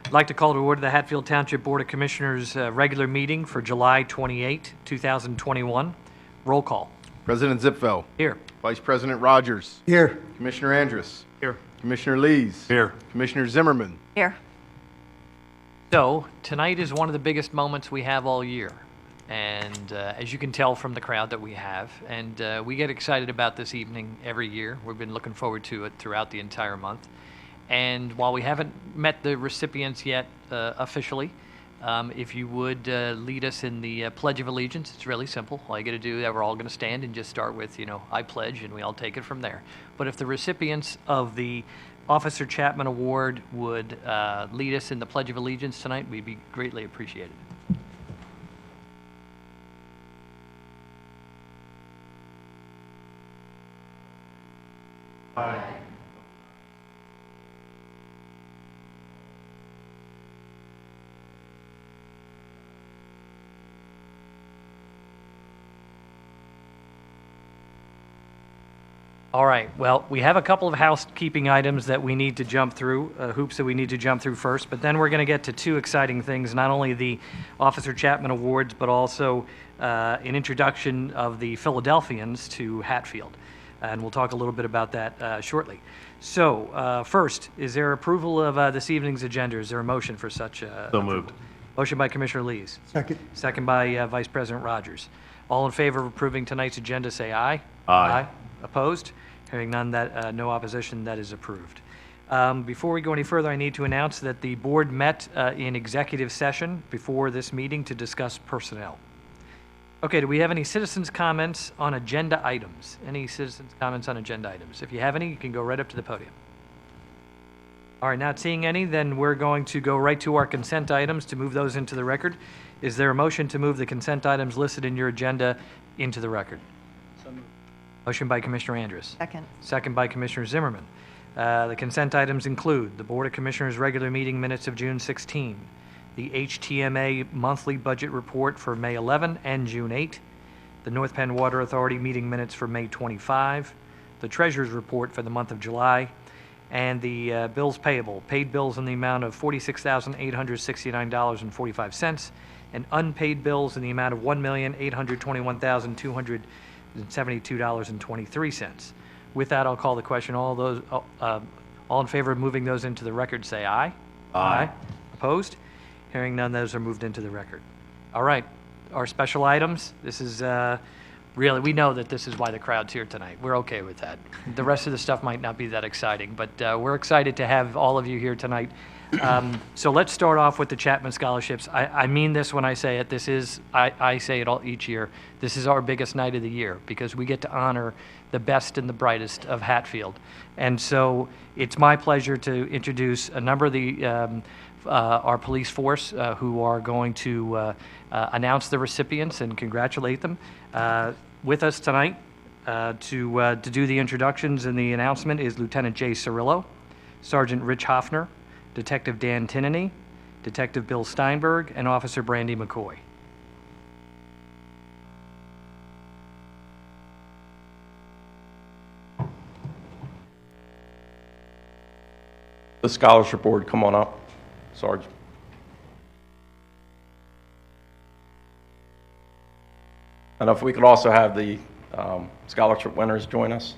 I'd like to call to order the Hatfield Township Board of Commissioners regular meeting for July 28, 2021. Roll call. President Zipfel. Here. Vice President Rogers. Here. Commissioner Andrus. Here. Commissioner Lees. Here. Commissioner Zimmerman. Here. So, tonight is one of the biggest moments we have all year. And as you can tell from the crowd that we have, and we get excited about this evening every year. We've been looking forward to it throughout the entire month. And while we haven't met the recipients yet officially, if you would lead us in the Pledge of Allegiance. It's really simple. All you got to do, we're all going to stand and just start with, I pledge, and we all take it from there. But if the recipients of the Officer Chapman Award would lead us in the Pledge of Allegiance tonight, we'd be greatly appreciated. Aye. All right, well, we have a couple of housekeeping items that we need to jump through, hoops that we need to jump through first, but then we're going to get to two exciting things, not only the Officer Chapman Awards, but also an introduction of the Philadelphians to Hatfield. And we'll talk a little bit about that shortly. So, first, is there approval of this evening's agenda? Is there a motion for such? So moved. Motion by Commissioner Lees. Second. Second by Vice President Rogers. All in favor of approving tonight's agenda, say aye. Aye. Opposed? Hearing none, that no opposition, that is approved. Before we go any further, I need to announce that the board met in executive session before this meeting to discuss personnel. Okay, do we have any citizens' comments on agenda items? Any citizens' comments on agenda items? If you have any, you can go right up to the podium. All right, not seeing any, then we're going to go right to our consent items to move those into the record. Is there a motion to move the consent items listed in your agenda into the record? So moved. Motion by Commissioner Andrus. Second. Second by Commissioner Zimmerman. The consent items include the Board of Commissioners regular meeting minutes of June 16, the HTMA monthly budget report for May 11 and June 8, the North Penn Water Authority meeting minutes for May 25, the Treasurer's report for the month of July, and the bills payable. Paid bills in the amount of $46,869.45, and unpaid bills in the amount of $1,821,272.23. With that, I'll call the question. All in favor of moving those into the record, say aye. Aye. Opposed? Hearing none, those are moved into the record. All right, our special items. This is really, we know that this is why the crowd's here tonight. We're okay with that. The rest of the stuff might not be that exciting, but we're excited to have all of you here tonight. So let's start off with the Chapman Scholarships. I mean this when I say it. This is, I say it all each year. This is our biggest night of the year because we get to honor the best and the brightest of Hatfield. And so it's my pleasure to introduce a number of the our police force who are going to announce the recipients and congratulate them. With us tonight to do the introductions and the announcement is Lieutenant Jay Cirillo, Sergeant Rich Hoffner, Detective Dan Tinnany, Detective Bill Steinberg, and Officer Brandy McCoy. The scholarship board, come on up, Sarge. And if we could also have the scholarship winners join us.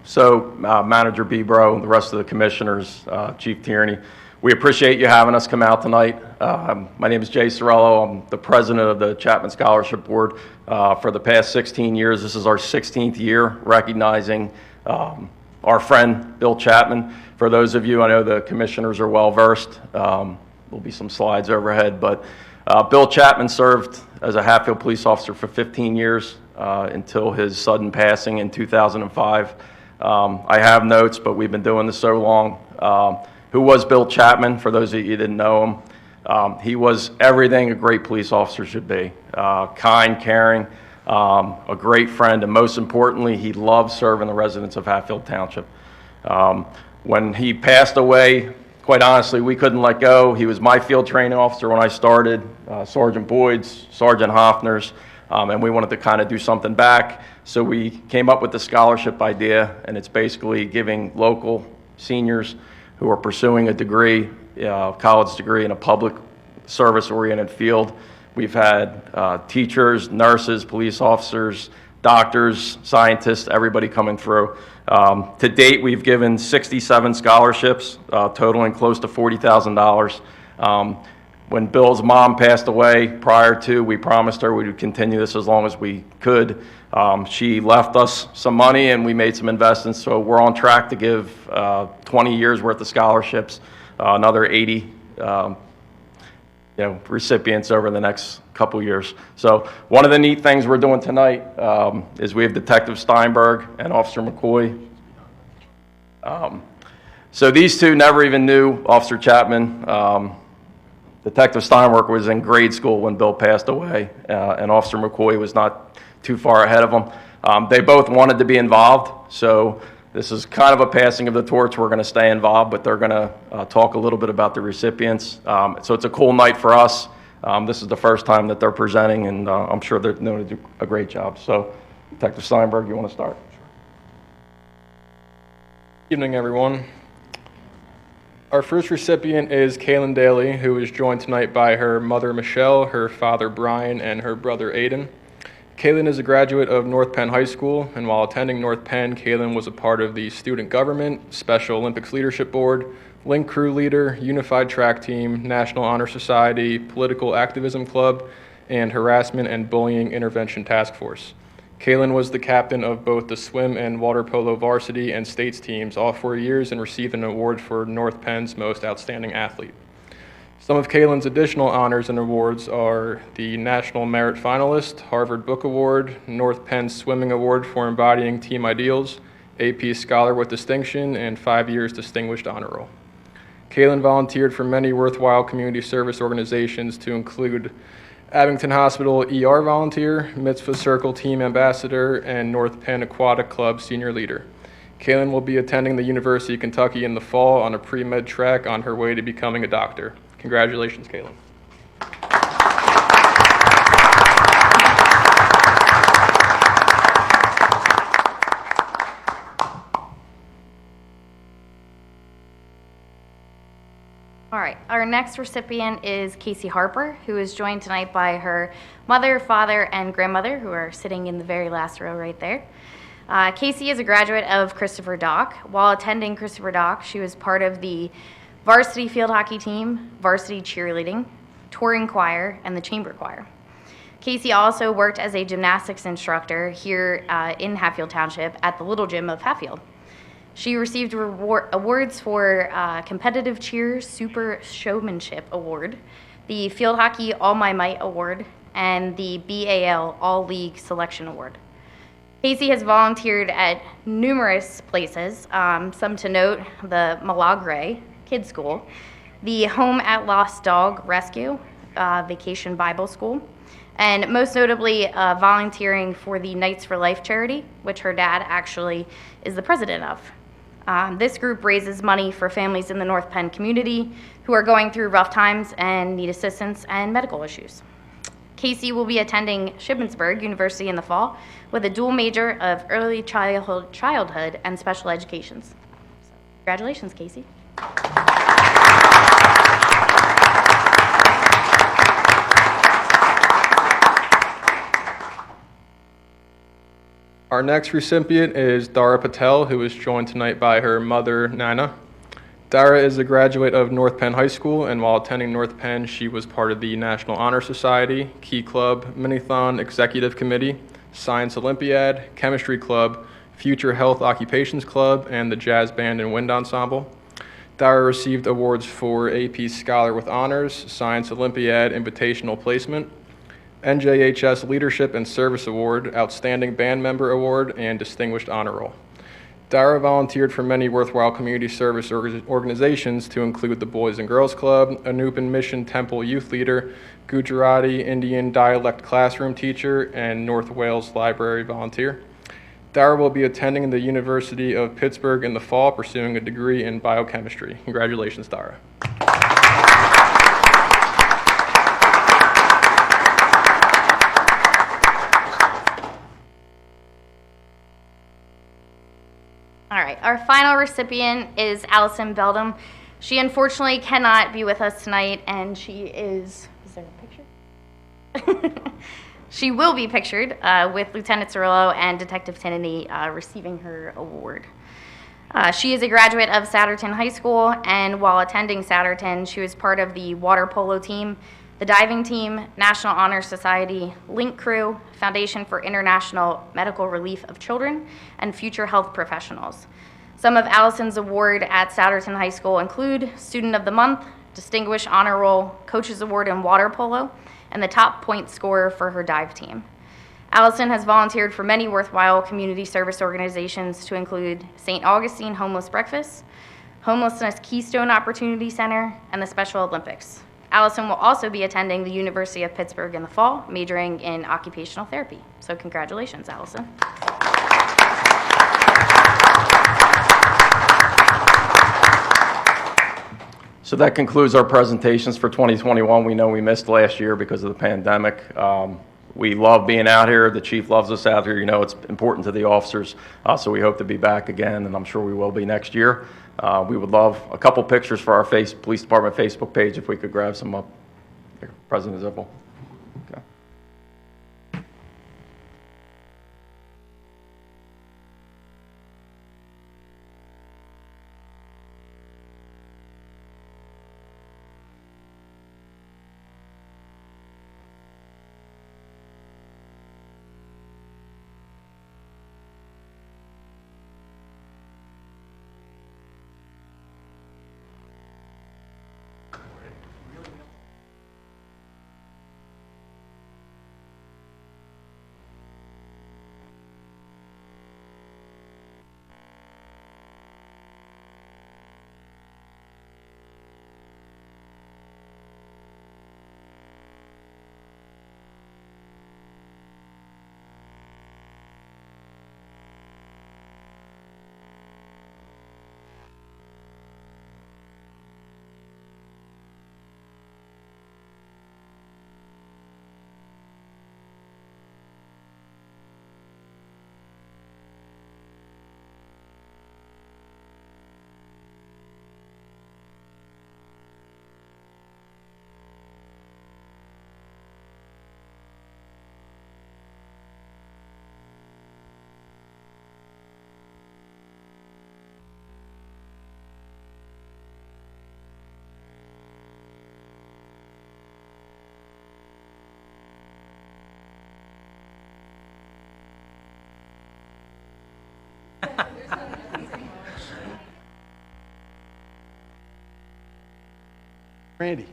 So, Manager Bebro, the rest of the commissioners, Chief Tierney, we appreciate you having us come out tonight. My name is Jay Cirillo. I'm the president of the Chapman Scholarship Board. For the past 16 years, this is our 16th year recognizing our friend, Bill Chapman. For those of you, I know the commissioners are well versed. There'll be some slides overhead, but Bill Chapman served as a Hatfield police officer for 15 years until his sudden passing in 2005. I have notes, but we've been doing this so long. Who was Bill Chapman? For those of you who didn't know him, he was everything a great police officer should be. Kind, caring, a great friend, and most importantly, he loved serving the residents of Hatfield Township. When he passed away, quite honestly, we couldn't let go. He was my field training officer when I started, Sergeant Boyd's, Sergeant Hoffner's. and we wanted to kind of do something back. So we came up with the scholarship idea, and it's basically giving local seniors who are pursuing a degree, college degree in a public service-oriented field. We've had teachers, nurses, police officers, doctors, scientists, everybody coming through. To date, we've given 67 scholarships, totaling close to $40,000. When Bill's mom passed away prior to, we promised her we would continue this as long as we could. She left us some money and we made some investments, so we're on track to give 20 years worth of scholarships, another 80 recipients over the next couple years. So one of the neat things we're doing tonight is we have Detective Steinberg and Officer McCoy. So these two never even knew Officer Chapman. Detective Steinberg was in grade school when Bill passed away, and Officer McCoy was not too far ahead of him. They both wanted to be involved, so this is kind of a passing of the torch. We're going to stay involved, but they're going to talk a little bit about the recipients. So it's a cool night for us. This is the first time that they're presenting, and I'm sure they're going to do a great job. So, Detective Steinberg, you want to start? Evening, everyone. Our first recipient is Kaylin Daly, who is joined tonight by her mother, Michelle, her father, Brian, and her brother, Aiden. Kaylin is a graduate of North Penn High School, and while attending North Penn, Kaylin was a part of the Student Government, Special Olympics Leadership Board, Link Crew Leader, Unified Track Team, National Honor Society, Political Activism Club, and Harassment and Bullying Intervention Task Force. Kaylin was the captain of both the swim and water polo varsity and states teams all 4 years and received an award for North Penn's Most Outstanding Athlete. Some of Kaylin's additional honors and awards are the National Merit Finalist, Harvard Book Award, North Penn Swimming Award for embodying team ideals, AP Scholar with Distinction, and 5 years Distinguished Honor Roll. Kaylin volunteered for many worthwhile community service organizations to include Abington Hospital ER volunteer, Mitzvah Circle team ambassador, and North Penn Aquatic Club senior leader. Kaylin will be attending the University of Kentucky in the fall on a pre-med track on her way to becoming a doctor. Congratulations, Kaylin. All right, our next recipient is Casey Harper, who is joined tonight by her mother, father, and grandmother, who are sitting in the very last row right there. Casey is a graduate of Christopher Dock. While attending Christopher Dock, she was part of the varsity field hockey team, varsity cheerleading, touring choir, and the chamber choir. Casey also worked as a gymnastics instructor here in Hatfield Township at the Little Gym of Hatfield. She received awards for Competitive Cheer Super Showmanship Award, the Field Hockey All My Might Award, and the BAL All League Selection Award. Casey has volunteered at numerous places, some to note the Milagre Kids School, the Home at Lost Dog Rescue, Vacation Bible School, and most notably volunteering for the Knights for Life charity, which her dad actually is the president of. This group raises money for families in the North Penn community who are going through rough times and need assistance and medical issues. Casey will be attending Shippensburg University in the fall with a dual major of early childhood and special educations. So, congratulations, Casey. Our next recipient is Dara Patel, who is joined tonight by her mother, Nana. Dara is a graduate of North Penn High School, and while attending North Penn, she was part of the National Honor Society, Key Club, Minithon Executive Committee, Science Olympiad, Chemistry Club, Future Health Occupations Club, and the Jazz Band and Wind Ensemble. Dara received awards for AP Scholar with Honors, Science Olympiad Invitational Placement, NJHS Leadership and Service Award, Outstanding Band Member Award, and Distinguished Honor Roll. Dara volunteered for many worthwhile community service organizations to include the Boys and Girls Club, Anupan Mission Temple Youth Leader, Gujarati Indian Dialect Classroom Teacher, and North Wales Library Volunteer. Dara will be attending the University of Pittsburgh in the fall, pursuing a degree in biochemistry. Congratulations, Dara. our final recipient is Allison Beldam. She unfortunately cannot be with us tonight, and she is there a picture? She will be pictured with Lieutenant Cirillo and Detective Tinnany receiving her award. She is a graduate of Satterton High School, and while attending Satterton, she was part of the water polo team, the diving team, National Honor Society, Link Crew, Foundation for International Medical Relief of Children, and Future Health Professionals. Some of Allison's award at Satterton High School include Student of the Month, Distinguished Honor Roll, Coaches Award in Water Polo, and the top point scorer for her dive team. Allison has volunteered for many worthwhile community service organizations to include St. Augustine Homeless Breakfast, Homelessness Keystone Opportunity Center, and the Special Olympics. Allison will also be attending the University of Pittsburgh in the fall, majoring in occupational therapy. So congratulations, Allison. So that concludes our presentations for 2021. We know we missed last year because of the pandemic. We love being out here. The chief loves us out here. You know, it's important to the officers. So we hope to be back again, and I'm sure we will be next year. We would love a couple pictures for our police department Facebook page if we could grab some up. Here, President Zippel. Okay. Randy.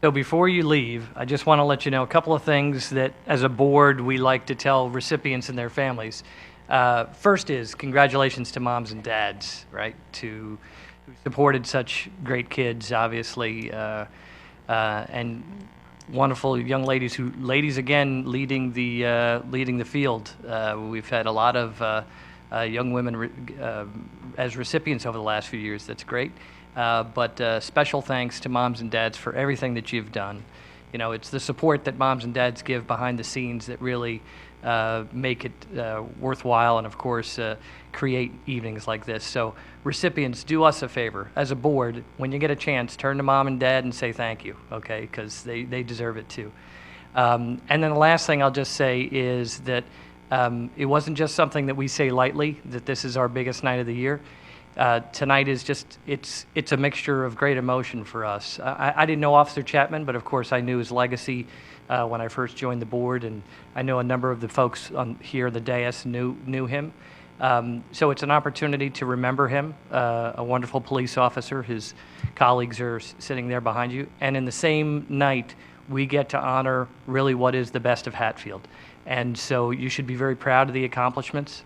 So before you leave, I just want to let you know a couple of things that, as a board, we like to tell recipients and their families. First is congratulations to moms and dads, right, who supported such great kids, obviously, and wonderful young ladies again leading the field. We've had a lot of young women as recipients over the last few years. That's great. But special thanks to moms and dads for everything that you've done. You know, it's the support that moms and dads give behind the scenes that really make it worthwhile, and of course create evenings like this. So recipients, do us a favor. As a board, when you get a chance, turn to mom and dad and say thank you, okay? Because they deserve it too. And then the last thing I'll just say is that it wasn't just something that we say lightly, that this is our biggest night of the year. Tonight is just, it's a mixture of great emotion for us. I didn't know Officer Chapman, but of course I knew his legacy when I first joined the board, and I know a number of the folks here on the dais knew him. So it's an opportunity to remember him, a wonderful police officer. His colleagues are sitting there behind you. And in the same night, we get to honor really what is the best of Hatfield. And so you should be very proud of the accomplishments.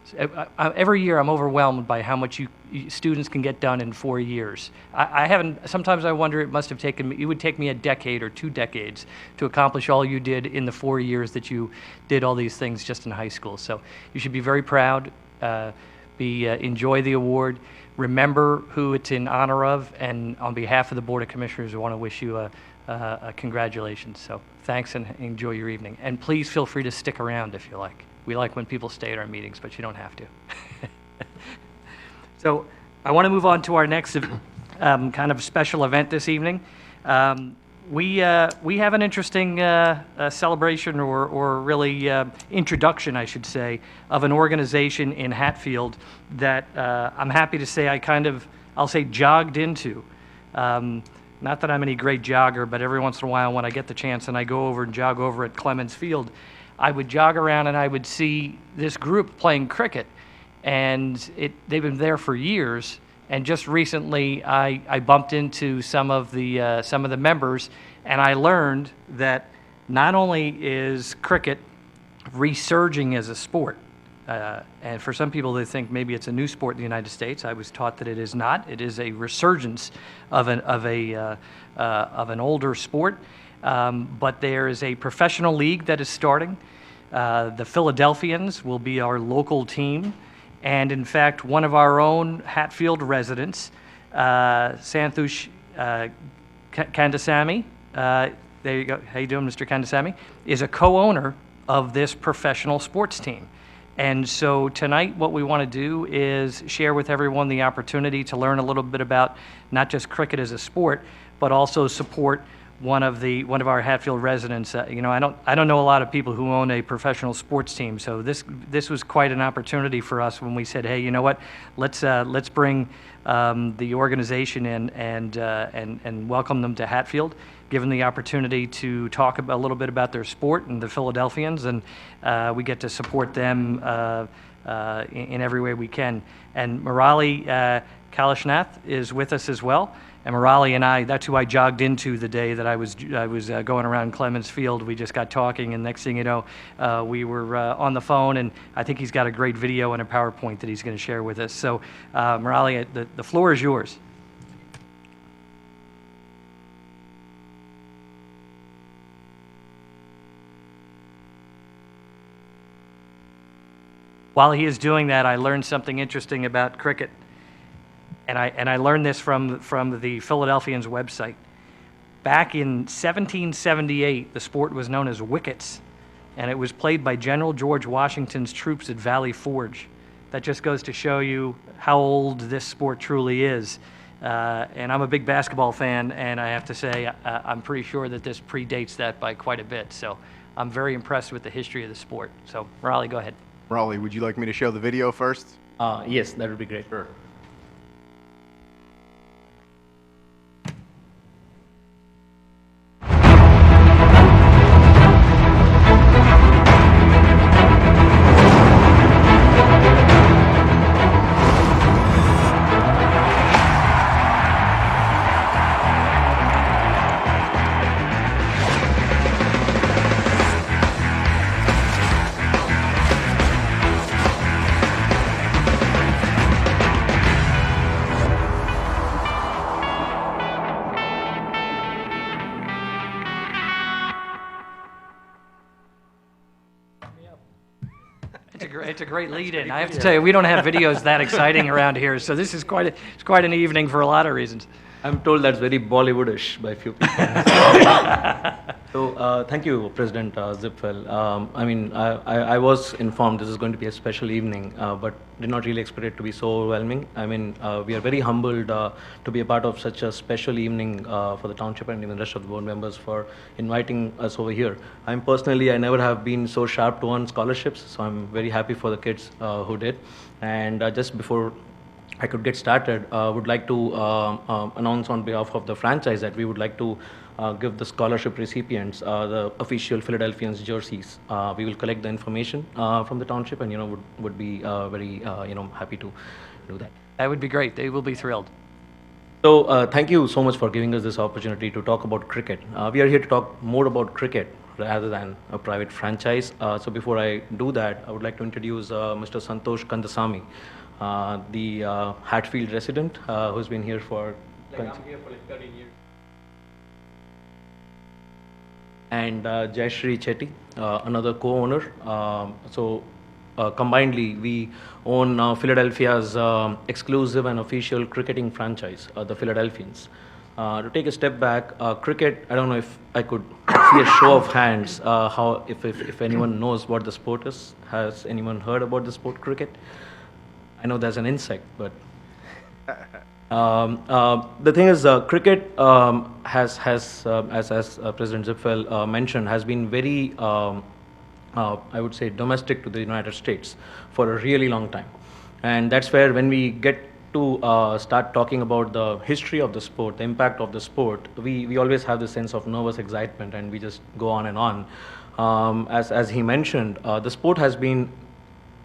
Every year I'm overwhelmed by how much students can get done in 4 years. I haven't, sometimes I wonder, it must have taken me, it would take me a decade or 2 decades to accomplish all you did in the 4 years that you did all these things just in high school. So you should be very proud, enjoy the award, remember who it's in honor of, and on behalf of the Board of Commissioners, I want to wish you a congratulations. So thanks and enjoy your evening. And please feel free to stick around if you like. We like when people stay at our meetings, but you don't have to. So I want to move on to our next kind of special event this evening. We have an interesting celebration or really introduction, I should say, of an organization in Hatfield that I'm happy to say I'll say jogged into. Not that I'm any great jogger, but every once in a while when I get the chance and I go over and jog over at Clemens Field, I would jog around and I would see this group playing cricket. And they've been there for years. And just recently, I bumped into some of the members, and I learned that not only is cricket resurging as a sport, and for some people they think maybe it's a new sport in the United States. I was taught that it is not. It is a resurgence of an older sport. But there is a professional league that is starting. The Philadelphians will be our local team. And in fact, one of our own Hatfield residents, Santhush Kandasamy, there you go. How you doing, Mr. Kandasamy? Is a co-owner of this professional sports team. And so tonight, what we want to do is share with everyone the opportunity to learn a little bit about not just cricket as a sport, but also support one of our Hatfield residents. I don't know a lot of people who own a professional sports team, so this was quite an opportunity for us when we said, hey, you know what, let's bring the organization in and welcome them to Hatfield, give them the opportunity to talk a little bit about their sport and the Philadelphians, and we get to support them in every way we can. And Murali Kalashnath is with us as well. And Murali and I, that's who I jogged into the day that I was going around Clemens Field. We just got talking, and next thing you know, we were on the phone, and I think he's got a great video and a PowerPoint that he's going to share with us. So, Murali, the floor is yours. While he is doing that, I learned something interesting about cricket. And I learned this from the Philadelphians website. Back in 1778, the sport was known as wickets, and it was played by General George Washington's troops at Valley Forge. That just goes to show you how old this sport truly is. And I'm a big basketball fan, and I have to say, I'm pretty sure that this predates that by quite a bit. So I'm very impressed with the history of the sport. So, Raleigh, go ahead. Raleigh, would you like me to show the video first? Yes, that would be great. Sure. It's a great lead-in. I have to tell you, we don't have videos that exciting around here, so this is quite an evening for a lot of reasons. I'm told that's very Bollywoodish by a few people. So, thank you, President Zipfel. I was informed this is going to be a special evening, but did not really expect it to be so overwhelming. We are very humbled to be a part of such a special evening for the Township and even the rest of the board members for inviting us over here. I never have been so sharp to earn scholarships, so I'm very happy for the kids who did. And just before I could get started, would like to announce on behalf of the franchise that we would like to give the scholarship recipients the official Philadelphians jerseys. We will collect the information from the township, and would be very happy to do that. That would be great. They will be thrilled. So thank you so much for giving us this opportunity to talk about cricket. We are here to talk more about cricket rather than a private franchise. So before I do that, I would like to introduce Mr. Santhosh Kandasamy, the Hatfield resident who's been here for... I'm here for 13 years. And Jayashree Chetty, another co-owner. Combinedly, we own Philadelphia's exclusive and official cricketing franchise, the Philadelphians. To take a step back, cricket, I don't know if I could see a show of hands, if anyone knows what the sport is. Has anyone heard about the sport cricket? I know there's an insect, but... The thing is, cricket as President Zipfel mentioned, has been very, I would say, domestic to the United States for a really long time. And that's where when we get to start talking about the history of the sport, the impact of the sport, we always have this sense of nervous excitement and we just go on and on. As he mentioned, the sport has been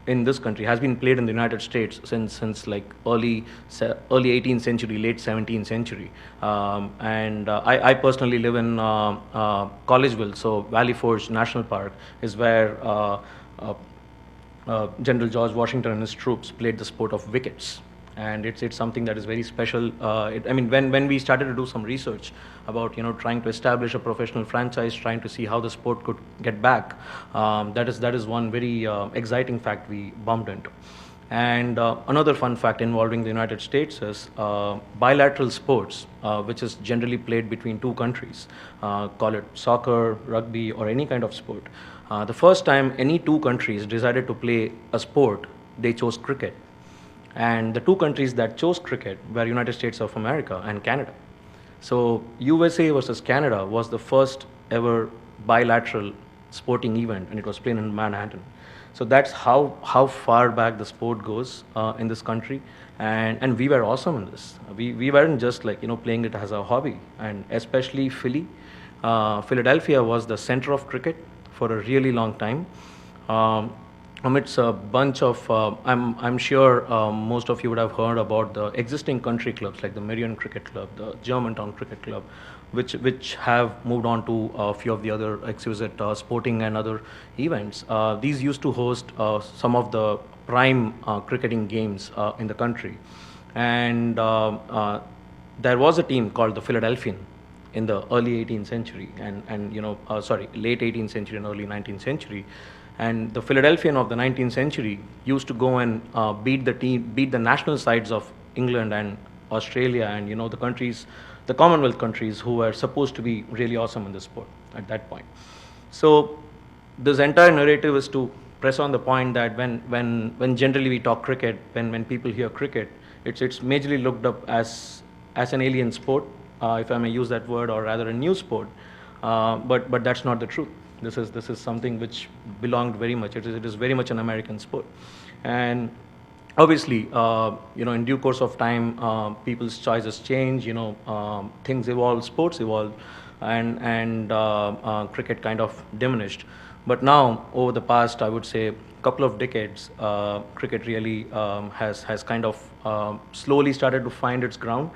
in this country has been played in the United States since like early 18th century, late 17th century, and I personally live in Collegeville, so Valley Forge National Park is where uh, General George Washington and his troops played the sport of wickets. And it's something that is very special. I mean, when we started to do some research about trying to establish a professional franchise, trying to see how the sport could get back, that is one very exciting fact we bumped into. And another fun fact involving the United States is bilateral sports, which is generally played between two countries, call it soccer, rugby, or any kind of sport. The first time any two countries decided to play a sport, they chose cricket. And the two countries that chose cricket were United States of America and Canada. So USA versus Canada was the first ever bilateral sporting event, and it was played in Manhattan. So that's how far back the sport goes in this country, and we were awesome in this. We weren't just like playing it as a hobby, and especially Philadelphia was the center of cricket for a really long time. It's a bunch of. I'm sure most of you would have heard about the existing country clubs like the Marion Cricket Club, the Germantown Cricket Club, which have moved on to a few of the other exquisite sporting and other events. These used to host some of the prime cricketing games in the country, and there was a team called the Philadelphian in the early 18th century and late 18th century and early 19th century. And the Philadelphian of the 19th century used to go and beat the national sides of England and Australia and the Commonwealth countries who were supposed to be really awesome in the sport at that point. So this entire narrative is to press on the point that when generally we talk cricket, when people hear cricket, it's majorly looked up as an alien sport, if I may use that word, or rather a new sport. But that's not the truth. This is something which belonged very much. It is very much an American sport, and obviously, in due course of time, people's choices change. Things evolve, sports evolve, and cricket kind of diminished. But now, over the past, I would say, couple of decades, cricket really has kind of slowly started to find its ground.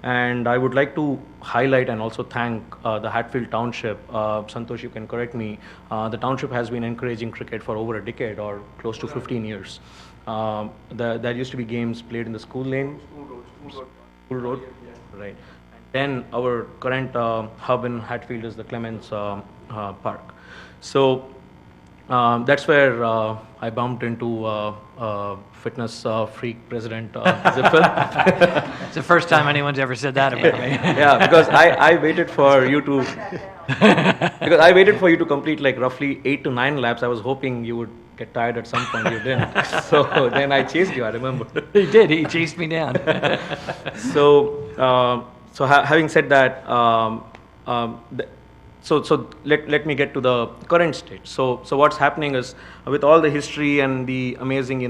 And I would like to highlight and also thank the Hatfield Township. Santosh, you can correct me. The township has been encouraging cricket for over a decade or close to 15 years. There used to be games played in the school lane. School road. Right. And then our current hub in Hatfield is the Clements Park. So that's where I bumped into fitness freak President Zipfel. It's the first time anyone's ever said that about me. Yeah, because I waited for you to because I waited for you to complete like roughly 8 to 9 laps. I was hoping you would get tired at some point. You didn't. So then I chased you. I remember. He did. He chased me down. Having said that, let me get to the current state. So what's happening is with all the history and the amazing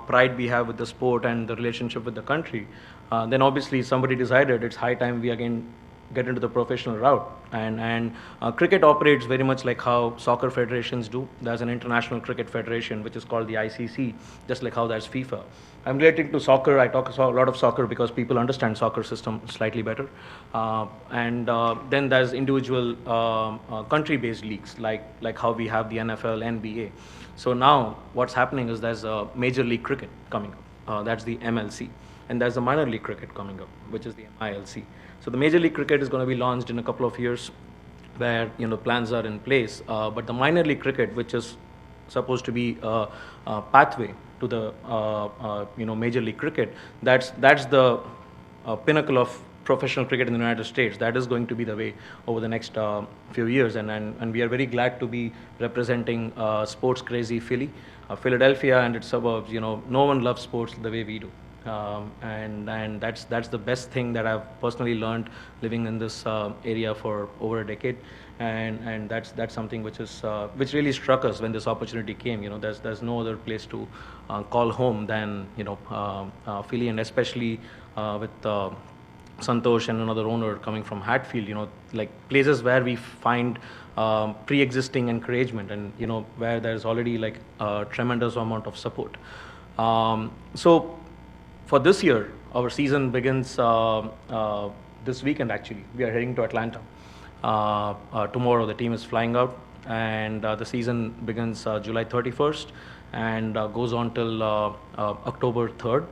pride we have with the sport and the relationship with the country, then obviously somebody decided it's high time we again get into the professional route. And cricket operates very much like how soccer federations do. There's an international cricket federation which is called the ICC, just like how there's FIFA. I'm relating to soccer. I talk a lot of soccer because people understand soccer system slightly better. Then there's individual country-based leagues like how we have the NFL, NBA. So now what's happening is there's a Major League Cricket coming up. That's the MLC. And there's a minor league cricket coming up, which is the MILC. So the Major League Cricket is going to be launched in a couple of years, where plans are in place. But the minor league cricket, which is supposed to be a pathway to the Major League Cricket, that's the pinnacle of professional cricket in the United States. That is going to be the way over the next few years, and we are very glad to be representing sports crazy Philadelphia and its suburbs. No one loves sports the way we do. And that's the best thing that I've personally learned living in this area for over a decade. And that's something which is which really struck us when this opportunity came. There's no other place to call home than Philly, and especially with Santosh and another owner coming from Hatfield, like places where we find pre-existing encouragement, and where there's already like a tremendous amount of support. So for this year, our season begins this weekend. Actually, we are heading to Atlanta tomorrow. The team is flying out, and the season begins July 31st and goes on till October 3rd.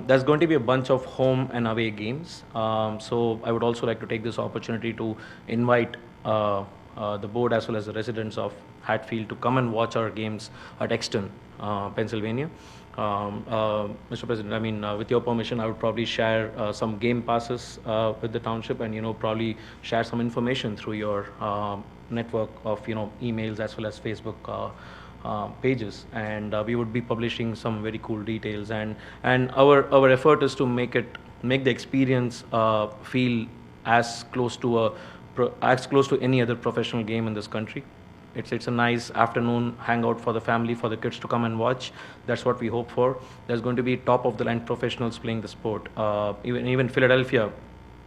There's going to be a bunch of home and away games. So I would also like to take this opportunity to invite the board as well as the residents of Hatfield to come and watch our games at Exton, Pennsylvania. Mr. President, I mean, with your permission, I would probably share some game passes with the township, and probably share some information through your network of emails as well as Facebook pages, and we would be publishing some very cool details, and our effort is to make the experience feel as close to any other professional game in this country. It's a nice afternoon hangout for the family, for the kids to come and watch. That's what we hope for. There's going to be top of the line professionals playing the sport. Even Philadelphia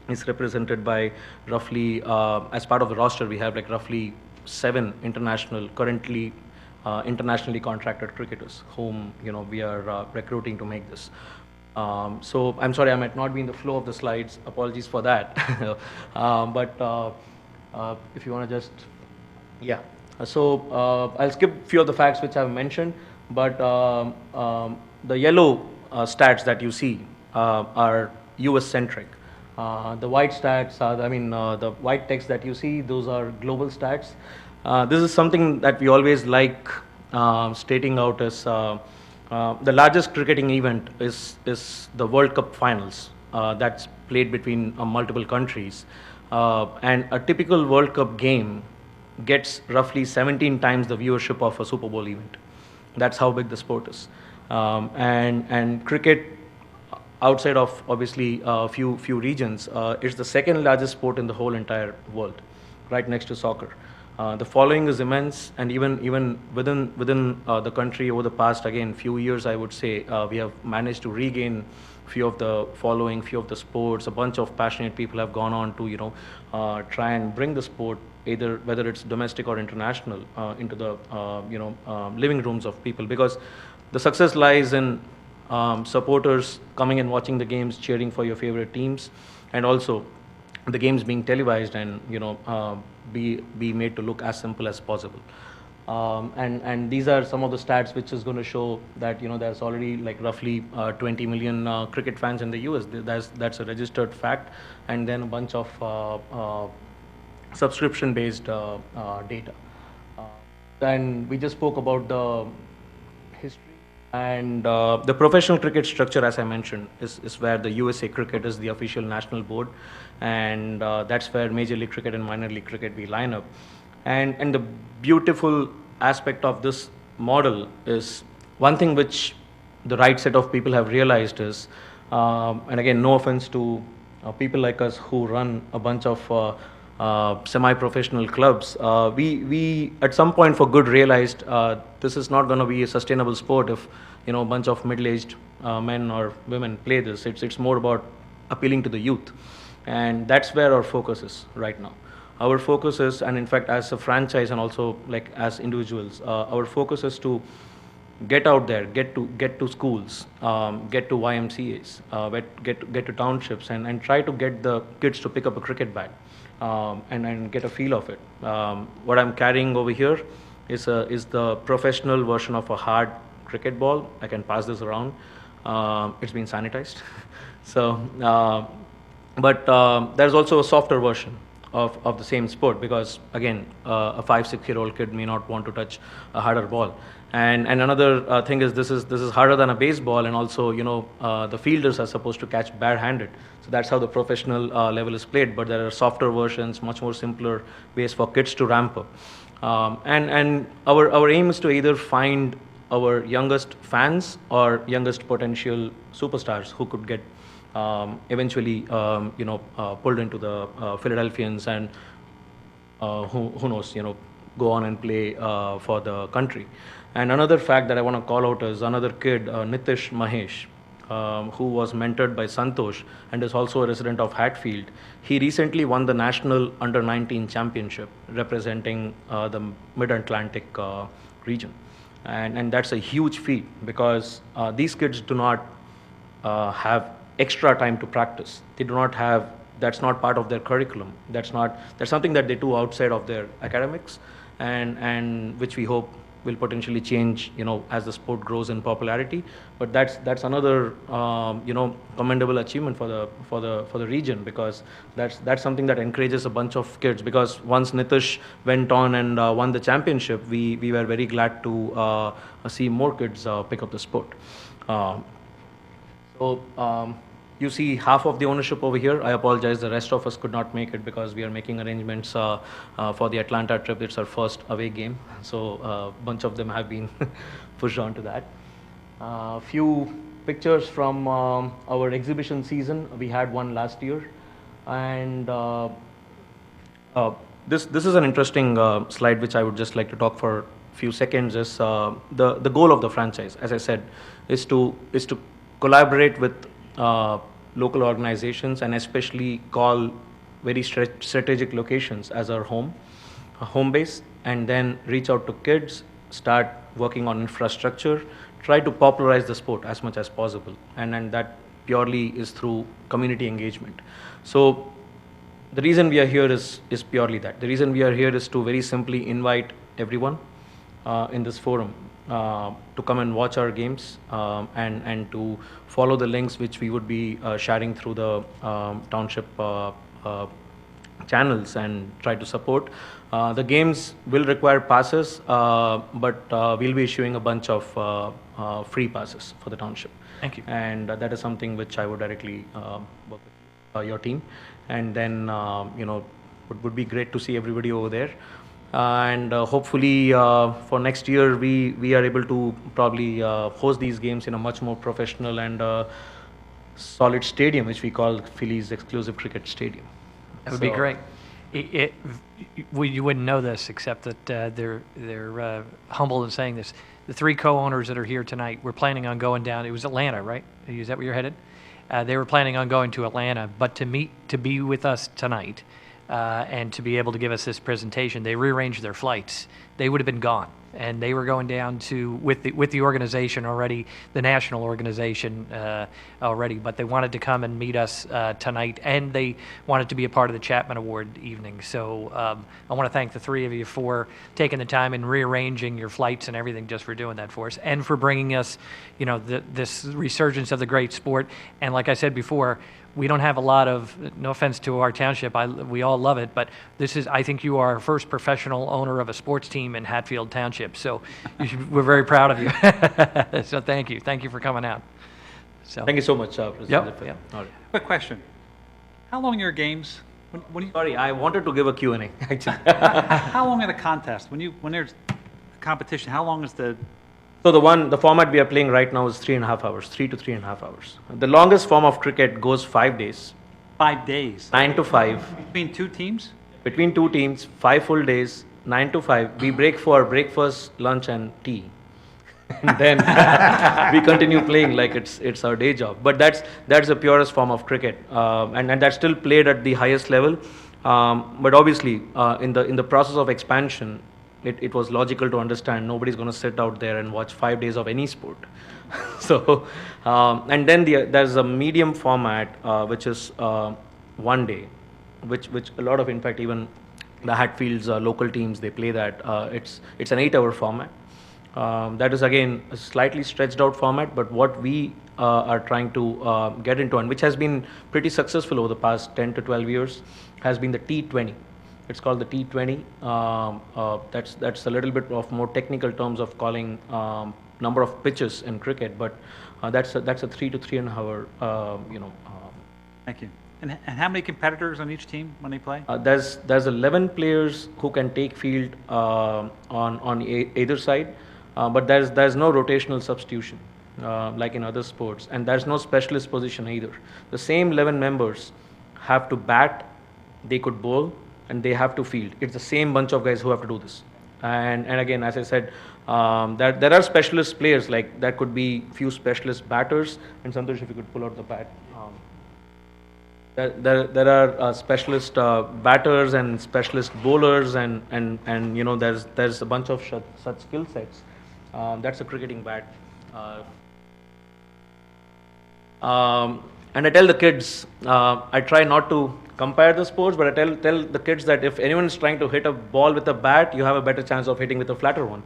is represented by roughly, as part of the roster, we have like roughly 7 currently internationally contracted cricketers whom we are recruiting to make this. So I'm sorry I might not be in the flow of the slides. Apologies for that. But if you want to just, yeah. So I'll skip a few of the facts which I've mentioned, but the yellow stats that you see are US centric. The white stats are, the white text that you see, those are global stats. This is something that we always like stating out as the largest cricketing event is the World Cup finals that's played between multiple countries. And a typical World Cup game gets roughly 17 times the viewership of a Super Bowl event. That's how big the sport is. And cricket, outside of obviously a few regions, is the second largest sport in the whole entire world, right next to soccer. The following is immense, and even within the country over the past, again, few years, I would say, we have managed to regain few of the following, few of the sports. A bunch of passionate people have gone on to try and bring the sport, either whether it's domestic or international, into the living rooms of people, because the success lies in supporters coming and watching the games, cheering for your favorite teams, and also the games being televised and be made to look as simple as possible. And these are some of the stats which is going to show that there's already like roughly 20 million cricket fans in the US. That's a registered fact, and then a bunch of subscription based data. And we just spoke about the history. And the professional cricket structure, as I mentioned, is where the USA Cricket is the official national board, and that's where Major League Cricket and Minor League Cricket we line up. And the beautiful aspect of this model is one thing which the right set of people have realized is, and again, no offense to people like us who run a bunch of semi-professional clubs, we at some point for good realized this is not going to be a sustainable sport if a bunch of middle-aged men or women play this. It's more about appealing to the youth, and that's where our focus is right now. Our focus is, and in fact as a franchise and also like as individuals, our focus is to get out there, get to schools, get to YMCAs, get to townships, and try to get the kids to pick up a cricket bat and get a feel of it. What I'm carrying over here is the professional version of a hard cricket ball. I can pass this around. It's been sanitized. So, but there's also a softer version of the same sport, because again, a 5-6-year-old kid may not want to touch a harder ball. And another thing is this is harder than a baseball, and also the fielders are supposed to catch barehanded. So that's how the professional level is played. But there are softer versions, much more simpler ways for kids to ramp up. And our aim is to either find our youngest fans or youngest potential superstars who could get eventually, pulled into the Philadelphians and who knows, go on and play for the country. And another fact that I want to call out is another kid, Nitish Mahesh, who was mentored by Santosh and is also a resident of Hatfield. He recently won the National Under-19 Championship representing the Mid-Atlantic region. And that's a huge feat because these kids do not have extra time to practice. They do not have, that's not part of their curriculum. That's something that they do outside of their academics, and which we hope will potentially change, as the sport grows in popularity. But that's another, commendable achievement for the region, because that's something that encourages a bunch of kids. Because once Nitish went on and won the championship, we were very glad to see more kids pick up the sport. You see half of the ownership over here. I apologize, the rest of us could not make it because we are making arrangements for the Atlanta trip. It's our first away game, so a bunch of them have been pushed on to that. A few pictures from our exhibition season. We had one last year, and this is an interesting slide which I would just like to talk for a few seconds. Is the goal of the franchise, as I said, is to collaborate with local organizations, and especially call very strategic locations as our home base, and then reach out to kids, start working on infrastructure, try to popularize the sport as much as possible, and that purely is through community engagement. So the reason we are here is purely that. The reason we are here is to very simply invite everyone in this forum to come and watch our games, and to follow the links which we would be sharing through the Township channels, and try to support. The games will require passes, but we'll be issuing a bunch of free passes for the Township. Thank you. And that is something which I would directly work with your team. And then, would be great to see everybody over there. And hopefully for next year we are able to probably host these games in a much more professional and solid stadium, which we call Philly's exclusive cricket stadium. That would be great. You wouldn't know this, except that they're humble in saying this. The three co-owners that are here tonight, we're planning on going down. It was Atlanta, right? Is that where you're headed? They were planning on going to Atlanta, but to be with us tonight, and to be able to give us this presentation, they rearranged their flights. They would have been gone, and they were going down to with the organization already, the national organization already. But they wanted to come and meet us tonight, and they wanted to be a part of the Chapman Award evening. So I want to thank the three of you for taking the time and rearranging your flights and everything, just for doing that for us, and for bringing us, this resurgence of the great sport. And like I said before, we don't have a lot of, no offense to our township, we all love it, but I think you are our first professional owner of a sports team in Hatfield Township, so we're very proud of you. So thank you. Thank you for coming out. So. Thank you so much, President. Yep. All right. Quick question. How long are your games? Sorry, I wanted to give a Q&A, actually. How long are the contests? When there's a competition, how long is the... So the format we are playing right now is 3.5 hours, 3 to 3.5 hours. The longest form of cricket goes 5 days. 5 days? 9 to 5. Between two teams? Between two teams, 5 full days, 9 to 5. We break for breakfast, lunch, and tea. And then we continue playing like it's our day job. But that's the purest form of cricket, and that's still played at the highest level. But obviously, in the process of expansion, it was logical to understand nobody's going to sit out there and watch 5 days of any sport. So, and then there's a medium format, which is 1 day, which a lot of, in fact, even the Hatfield's local teams, they play that. It's an 8-hour format. That is again a slightly stretched out format, but what we are trying to get into, and which has been pretty successful over the past 10 to 12 years, has been the T20. It's called the T20. That's a little bit of more technical terms of calling number of pitches in cricket, but that's a 3 to 3.5 hour. Thank you. And how many competitors on each team when they play? There's 11 players who can take field on either side. but there's no rotational substitution like in other sports, and there's no specialist position either. The same 11 members have to bat, they could bowl, and they have to field. It's the same bunch of guys who have to do this. And again, as I said, there are specialist players, like that could be few specialist batters. And Santosh, if you could pull out the bat. There are specialist batters and specialist bowlers, and there's a bunch of such skill sets. That's a cricketing bat. And I tell the kids, I try not to compare the sports, but I tell the kids that if anyone is trying to hit a ball with a bat, you have a better chance of hitting with a flatter one.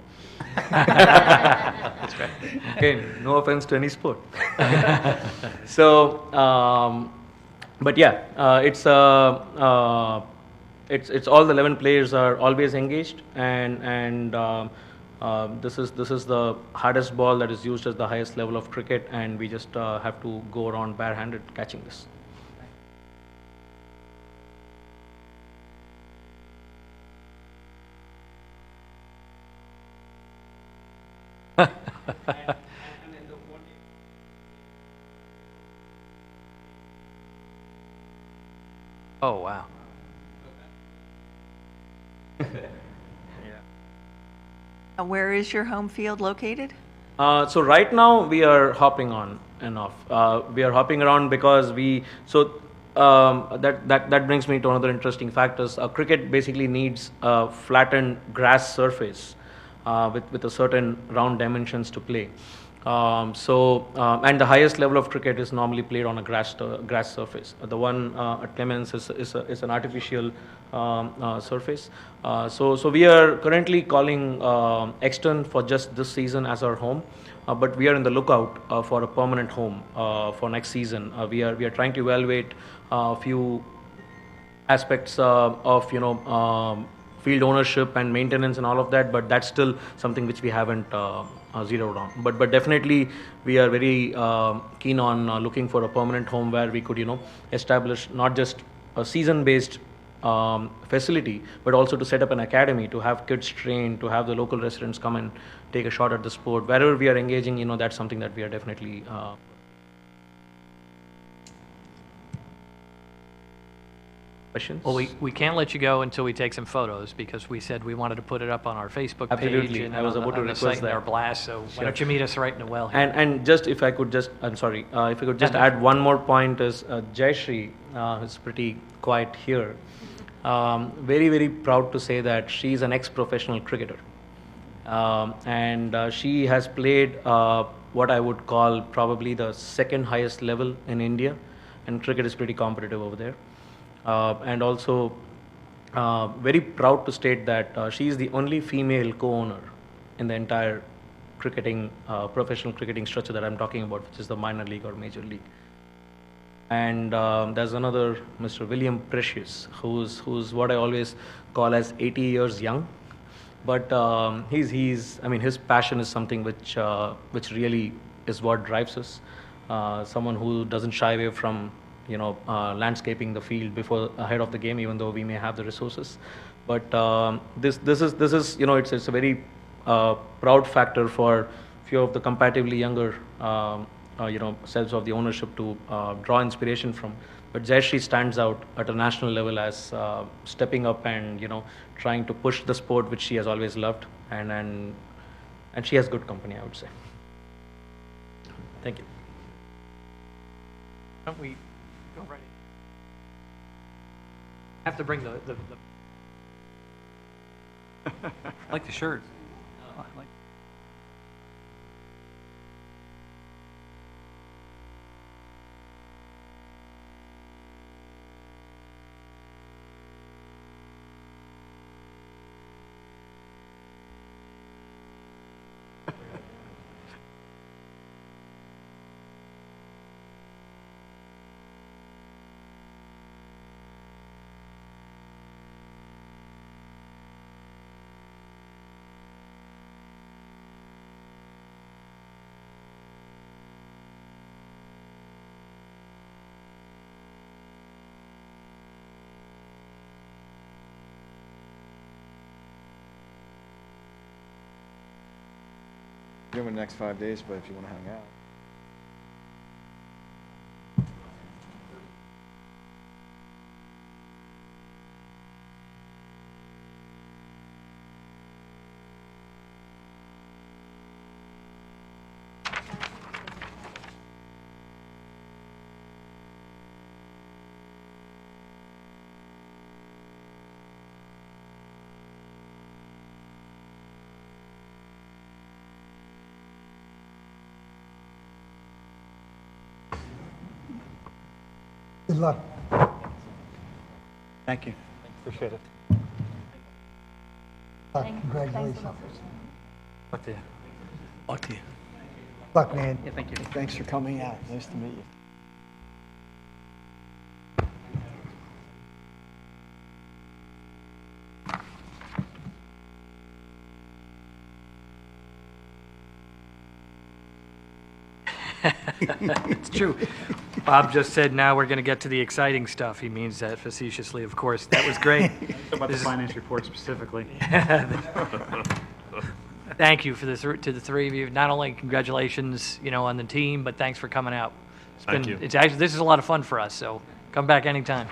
That's right. Okay, no offense to any sport. So, but yeah, it's all the 11 players are always engaged, and this is the hardest ball that is used as the highest level of cricket, and we just have to go around barehanded catching this. Oh, wow. Where is your home field located? So right now we are hopping on and off. We are hopping around because that brings me to another interesting factors. Cricket basically needs a flattened grass surface with a certain round dimensions to play. And the highest level of cricket is normally played on a grass surface. The one at Clemens is an artificial surface. So we are currently calling Exton for just this season as our home, but we are in the lookout for a permanent home for next season. We are trying to evaluate a few aspects of field ownership and maintenance and all of that, but that's still something which we haven't zeroed on. But definitely we are very keen on looking for a permanent home where we could establish not just a season based facility, but also to set up an academy, to have kids trained, to have the local residents come and take a shot at the sport. Wherever we are engaging, that's something that we are definitely questions? Well, we can't let you go until we take some photos, because we said we wanted to put it up on our Facebook page. Absolutely. And I was on about to on the request site and our that. blast, so why Sure. don't you meet us right in the well here? And just if I could just, I'm sorry, if I could just add one more point is Jayashree is pretty quiet here. Very, very proud to say that she's an ex-professional cricketer. And she has played what I would call probably the second highest level in India, and cricket is pretty competitive over there. And also very proud to state that she is the only female co-owner in the entire cricketing, professional cricketing structure that I'm talking about, which is the minor league or major league. And there's another Mr. William Precious, who's what I always call as 80 years young, but I mean, his passion is something which really is what drives us. Someone who doesn't shy away from landscaping the field before ahead of the game, even though we may have the resources. But this is it's a very proud factor for few of the comparatively younger selves of the ownership to draw inspiration from. But Jayashree stands out at a national level as stepping up and trying to push the sport which she has always loved, and she has good company, I would say. Thank you. Why don't we go right in? Have to bring the I like the shirt. I like- Give them the next 5 days, but if you want to hang out. Good luck. Thank you. Appreciate it. Congratulations. Talk to you. Good luck, man. Yeah, thank you. Thanks for coming out. Nice to meet you. It's true. Bob just said, now we're going to get to the exciting stuff. He means that facetiously, of course. That was great. About the finance report specifically. Thank you for to the three of you. Not only congratulations, on the team, but thanks for coming out. Thank you. It's actually, this is a lot of fun for us, so come back anytime.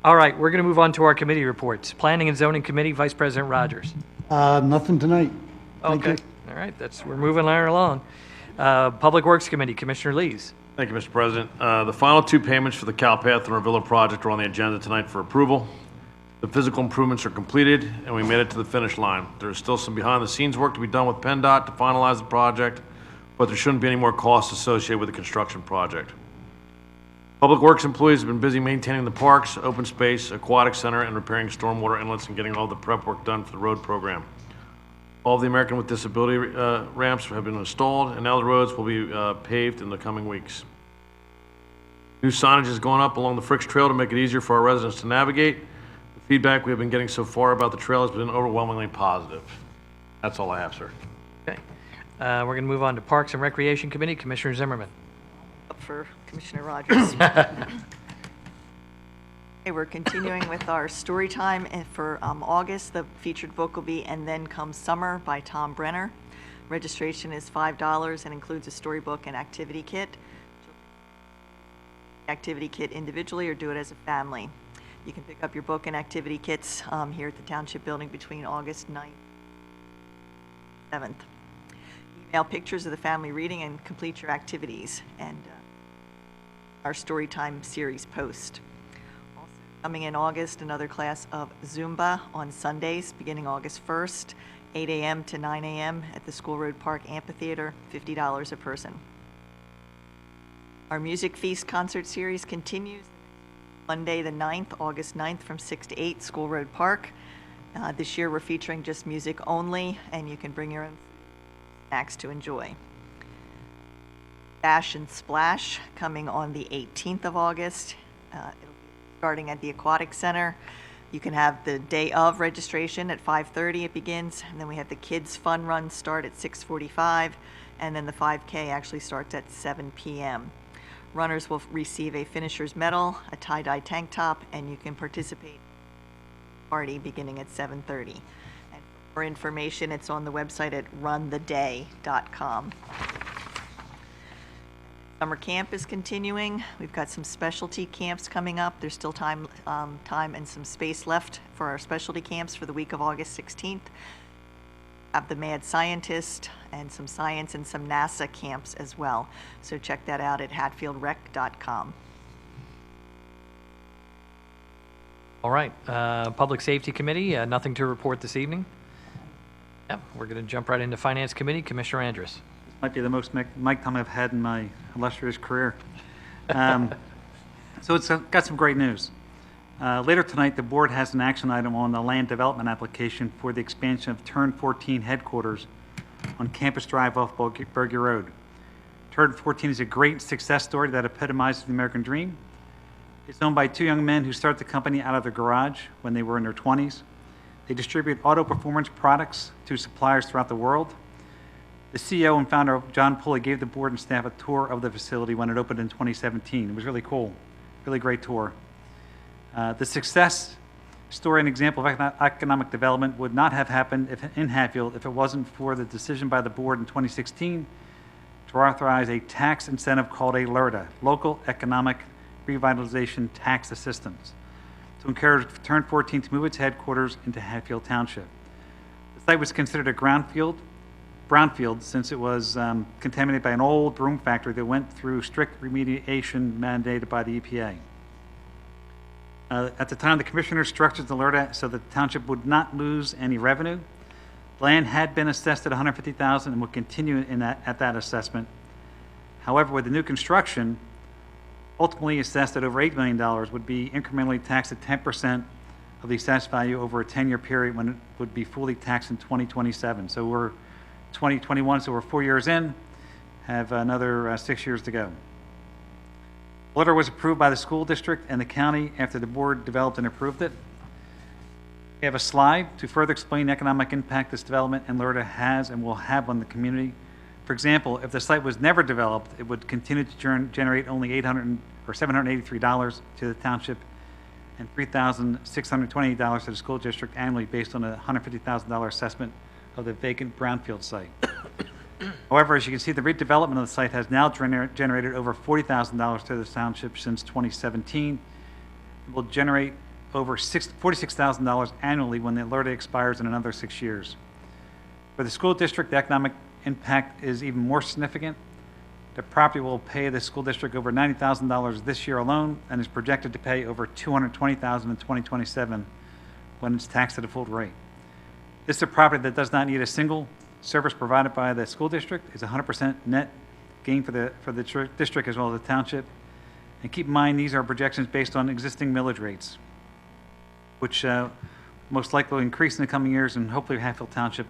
All right, we're going to move on to our committee reports. Planning and Zoning Committee, Vice President Rogers. Nothing tonight. Thank Okay, you. all right, we're moving right along. Public Works Committee, Commissioner Lees. Thank you, Mr. President. The final two payments for the CalPath and Revilla project are on the agenda tonight for approval. The physical improvements are completed, and we made it to the finish line. There is still some behind-the-scenes work to be done with PennDOT to finalize the project, but there shouldn't be any more costs associated with the construction project. Public Works employees have been busy maintaining the parks, open space, aquatic center, and repairing stormwater inlets and getting all the prep work done for the road program. All of the American with Disability ramps have been installed, and now the roads will be paved in the coming weeks. New signage is going up along the Fricks Trail to make it easier for our residents to navigate. The feedback we have been getting so far about the trail has been overwhelmingly positive. That's all I have, sir. Okay. We're going to move on to Parks and Recreation Committee, Commissioner Zimmerman. Up for Commissioner Rogers. Okay, we're continuing with our story time and for August. The featured book will be And Then Comes Summer by Tom Brenner. Registration is $5 and includes a storybook and activity kit. Activity kit individually or do it as a family. You can pick up your book and activity kits here at the Township building between August 9th and 7th. Email pictures of the family reading and complete your activities and our Storytime series post. Also coming in August, another class of Zumba on Sundays beginning August 1st, 8 a.m. to 9 a.m. at the School Road Park Amphitheater, $50 a person. Our Music Feast concert series continues Monday the 9th, August 9th from 6 to 8, School Road Park. This year we're featuring just music only, and you can bring your own snacks to enjoy. Dash and Splash coming on the 18th of August. It'll be starting at the Aquatic Center. You can have the day of registration at 5:30 it begins, and then we have the Kids Fun Run start at 6:45, and then the 5K actually starts at 7 p.m. Runners will receive a finisher's medal, a tie-dye tank top, and you can participate in the party beginning at 7:30. And for more information, it's on the website at runtheday.com. Summer camp is continuing. We've got some specialty camps coming up. There's still time and some space left for our specialty camps for the week of August 16th. Have the Mad Scientist and some science and some NASA camps as well. So check that out at hatfieldrec.com. All right, Public Safety Committee, nothing to report this evening. Yep, we're going to jump right into Finance Committee, Commissioner Andrus. Might be the most mic time I've had in my illustrious career. So it's got some great news. Later tonight, the board has an action item on the land development application for the expansion of Turn 14 headquarters on Campus Drive off Berger Road. Turn 14 is a great success story that epitomizes the American dream. It's owned by two young men who started the company out of their garage when they were in their 20s. They distribute auto performance products to suppliers throughout the world. The CEO and founder, John Pulley, gave the board and staff a tour of the facility when it opened in 2017. It was really cool, really great tour. The success story and example of economic development would not have happened in Hatfield if it wasn't for the decision by the board in 2016 to authorize a tax incentive called a LERTA, Local Economic Revitalization Tax Assistance, to encourage Turn 14 to move its headquarters into Hatfield Township. The site was considered a brownfield since it was contaminated by an old broom factory that went through strict remediation mandated by the EPA. At the time, the commissioners structured the LERTA so that the township would not lose any revenue. Land had been assessed at $150,000 and will continue at that assessment. However, with the new construction, ultimately assessed at over $8 million, would be incrementally taxed at 10% of the assessed value over a 10-year period when it would be fully taxed in 2027. So we're 2021, so we're 4 years in, have another 6 years to go. The letter was approved by the school district and the county after the board developed and approved it. We have a slide to further explain the economic impact this development and LERTA has and will have on the community. For example, if the site was never developed, it would continue to generate only $783 to the township and $3,628 to the school district annually based on a $150,000 assessment of the vacant brownfield site. However, as you can see, the redevelopment of the site has now generated over $40,000 to the township since 2017. It will generate over $46,000 annually when the LERTA expires in another 6 years. For the school district, the economic impact is even more significant. The property will pay the school district over $90,000 this year alone and is projected to pay over $220,000 in 2027 when it's taxed at a full rate. This is a property that does not need a single service provided by the school district. It's 100% net gain for the district as well as the township. And keep in mind, these are projections based on existing millage rates, which most likely will increase in the coming years, and hopefully Hatfield Township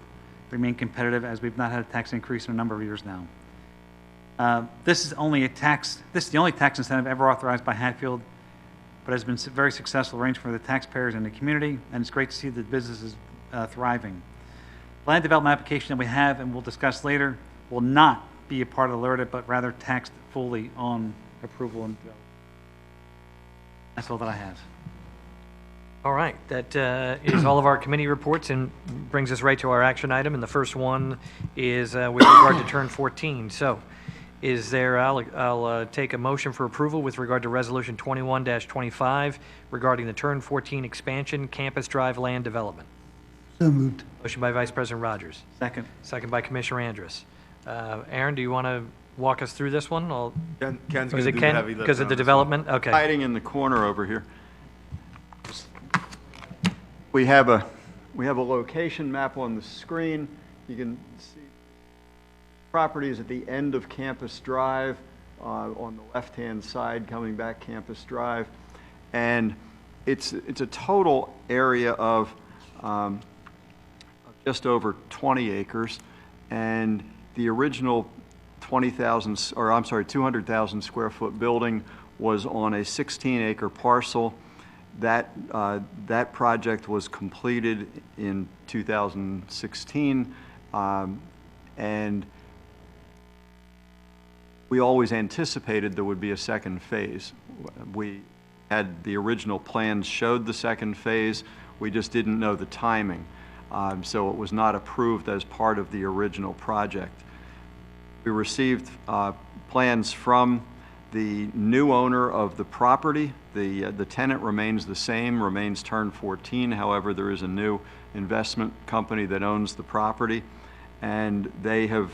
remain competitive as we've not had a tax increase in a number of years now. This is the only tax incentive ever authorized by Hatfield, but has been very successful arrangement for the taxpayers and the community, and it's great to see the businesses thriving. Land development application that we have and we'll discuss later will not be a part of the LERTA, but rather taxed fully on approval and development. That's all that I have. All right, that is all of our committee reports and brings us right to our action item. And the first one is with regard to Turn 14. So is there, I'll take a motion for approval with regard to Resolution 21-25 regarding the Turn 14 expansion campus drive land development. So moved. Motion by Vice President Rogers. Second. Second by Commissioner Andrus. Aaron, do you want to walk us through this one? Ken's Or is gonna it do the Ken? heavy lifting Because of on the this development? one. Okay. Hiding in the corner over here. We have a location map on the screen. You can see property is at the end of Campus Drive, on the left-hand side coming back Campus Drive. And it's a total area of just over 20 acres, and the original 200,000 square foot building was on a 16-acre parcel. That project was completed in 2016, and we always anticipated there would be a second phase. We had the original plans showed the second phase. We just didn't know the timing. So it was not approved as part of the original project. We received plans from the new owner of the property. The tenant remains the same, remains Turn 14. However, there is a new investment company that owns the property, and they have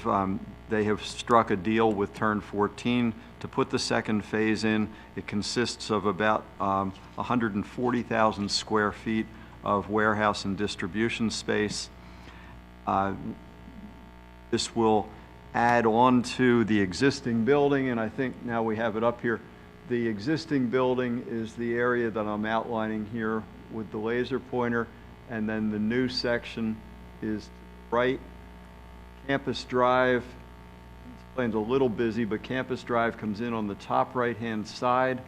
struck a deal with Turn 14 to put the second phase in. It consists of about 140,000 square feet of warehouse and distribution space. This will add on to the existing building, and I think now we have it up here. The existing building is the area that I'm outlining here with the laser pointer, and then the new section is right. Campus Drive, this plan's a little busy, but Campus Drive comes in on the top right-hand side.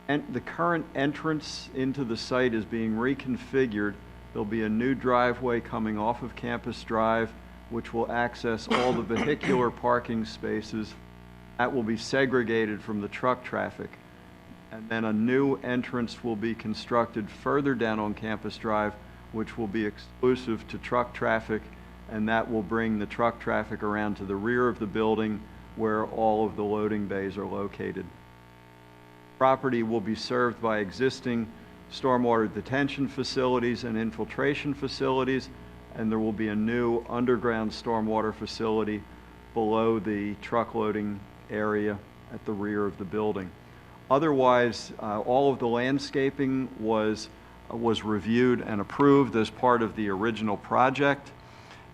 The current entrance into the site is being reconfigured. There'll be a new driveway coming off of Campus Drive, which will access all the vehicular parking spaces. That will be segregated from the truck traffic. and then a new entrance will be constructed further down on Campus Drive, which will be exclusive to truck traffic, and that will bring the truck traffic around to the rear of the building where all of the loading bays are located. Property will be served by existing stormwater detention facilities and infiltration facilities, and there will be a new underground stormwater facility below the truck loading area at the rear of the building. Otherwise, all of the landscaping was reviewed and approved as part of the original project.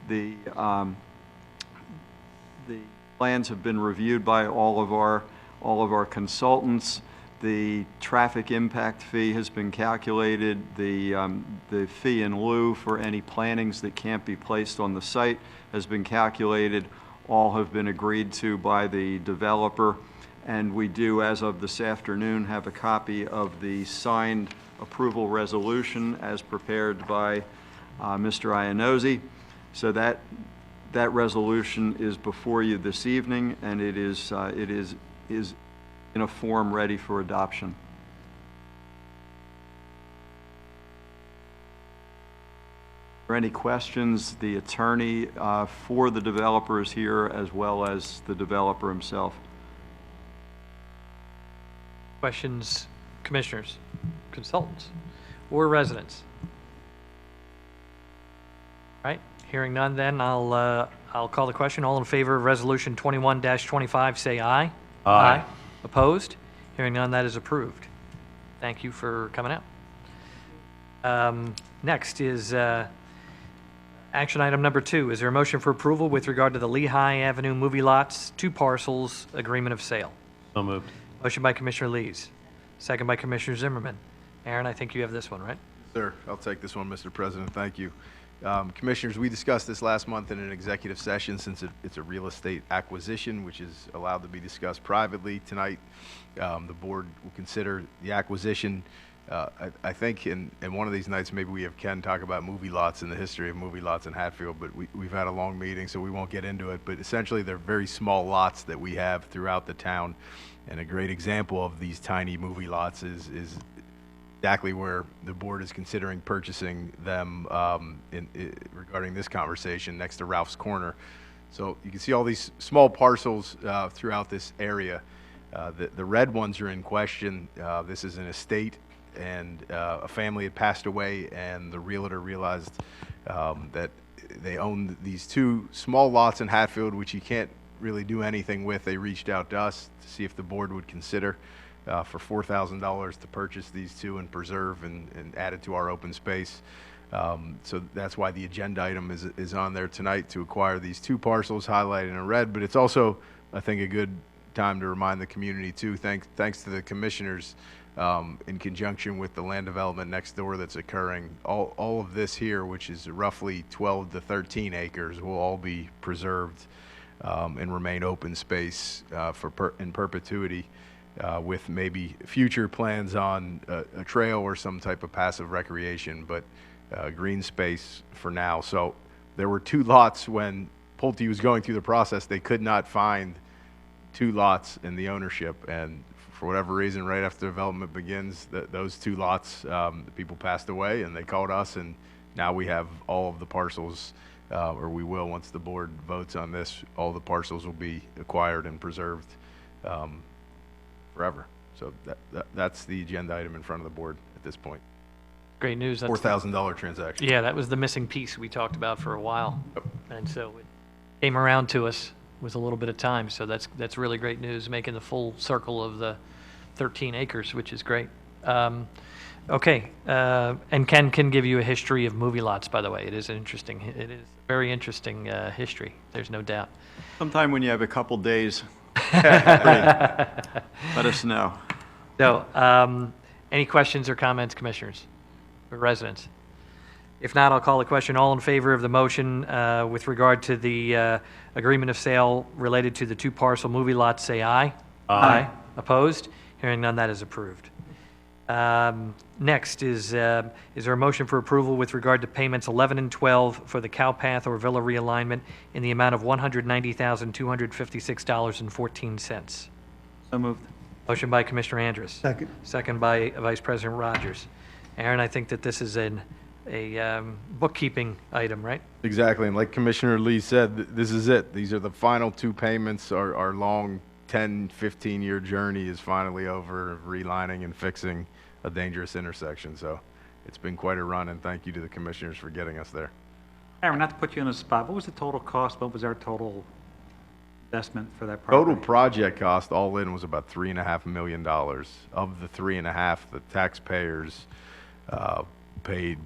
The plans have been reviewed by all of our consultants. The traffic impact fee has been calculated. The fee in lieu for any plantings that can't be placed on the site has been calculated. All have been agreed to by the developer. And we do, as of this afternoon, have a copy of the signed approval resolution as prepared by Mr. Iannozzi. So that resolution is before you this evening, and it is in a form ready for adoption. Are there any questions? The attorney for the developer is here, as well as the developer himself. Questions, commissioners, consultants, or residents? All right, hearing none then, I'll call the question. All in favor of Resolution 21-25, say aye. Aye. Opposed? Hearing none, that is approved. Thank you for coming out. Next is action item number 2. Is there a motion for approval with regard to the Lehigh Avenue movie lots, 2 parcels, agreement of sale? So moved. Motion by Commissioner Lees, second by Commissioner Zimmerman. Aaron, I think you have this one, right? Sir, I'll take this one, Mr. President. Thank you. Commissioners, we discussed this last month in an executive session since it's a real estate acquisition, which is allowed to be discussed privately. Tonight, the board will consider the acquisition. I think in one of these nights, maybe we have Ken talk about movie lots and the history of movie lots in Hatfield, but we've had a long meeting, so we won't get into it. But essentially, they're very small lots that we have throughout the town. And a great example of these tiny movie lots is exactly where the board is considering purchasing them regarding this conversation next to Ralph's Corner. So you can see all these small parcels throughout this area. The red ones are in question. This is an estate, and a family had passed away, and the realtor realized that they owned these 2 small lots in Hatfield, which you can't really do anything with. They reached out to us to see if the board would consider for $4,000 to purchase these 2 and preserve and add it to our open space. So that's why the agenda item is on there tonight, to acquire these 2 parcels highlighted in red. But it's also, I think, a good time to remind the community too, thanks to the commissioners, in conjunction with the land development next door that's occurring, all of this here, which is roughly 12 to 13 acres, will all be preserved and remain open space in perpetuity, with maybe future plans on a trail or some type of passive recreation, but green space for now. So there were 2 lots when Pulte was going through the process. They could not find 2 lots in the ownership, and for whatever reason, right after development begins, those 2 lots, the people passed away, and they called us, and now we have all of the parcels, or we will, once the board votes on this, all the parcels will be acquired and preserved forever. So that's the agenda item in front of the board at this point. Great news. That's $4,000 transaction. Yeah, that was the missing piece we talked about for a while. Yep. And so it came around to us with a little bit of time. So that's really great news, making the full circle of the 13 acres, which is great. Okay, and Ken can give you a history of movie lots, by the way. It is a very interesting history. There's no doubt. Sometime when you have a couple days, let us know. So, any questions or comments, commissioners or residents? If not, I'll call the question. All in favor of the motion with regard to the agreement of sale related to the 2 parcel movie lots, say aye. Aye. Opposed? Hearing none, that is approved. Next is there a motion for approval with regard to payments 11 and 12 for the Cowpath or Villa realignment in the amount of $190,256.14? So moved. Motion by Commissioner Andrus. Second. Second by Vice President Rogers. Aaron, I think that this is a bookkeeping item, right? Exactly, and like Commissioner Lee said, this is it. These are the final two payments. Our long 10, 15-year journey is finally over, relining and fixing a dangerous intersection. So it's been quite a run, and thank you to the commissioners for getting us there. Aaron, not to put you on the spot, what was the total cost? What was our total investment for that property? Total project cost all in was about $3.5 million. Of the 3.5, the taxpayers paid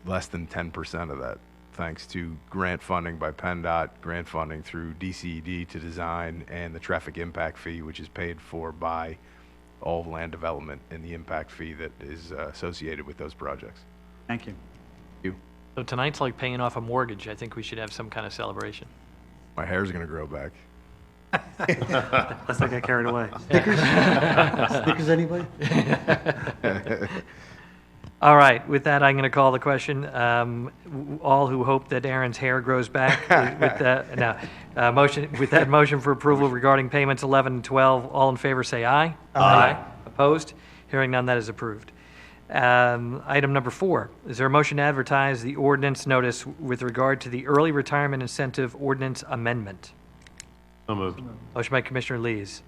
less than 10% of that, thanks to grant funding by PennDOT, grant funding through DCED to design, and the traffic impact fee, which is paid for by all land development and the impact fee that is associated with those projects. Thank you. So tonight's like paying off a mortgage. I think we should have some kind of celebration. My hair's going to grow back. Let's not get carried away. Snickers, anybody? All right, with that, I'm going to call the question. All who hope that Aaron's hair grows back, with that, motion for approval regarding payments 11 and 12, all in favor say aye. Aye. Opposed? Hearing none, that is approved. Item number 4, is there a motion to advertise the ordinance notice with regard to the early retirement incentive ordinance amendment? So moved. Motion by Commissioner Lees,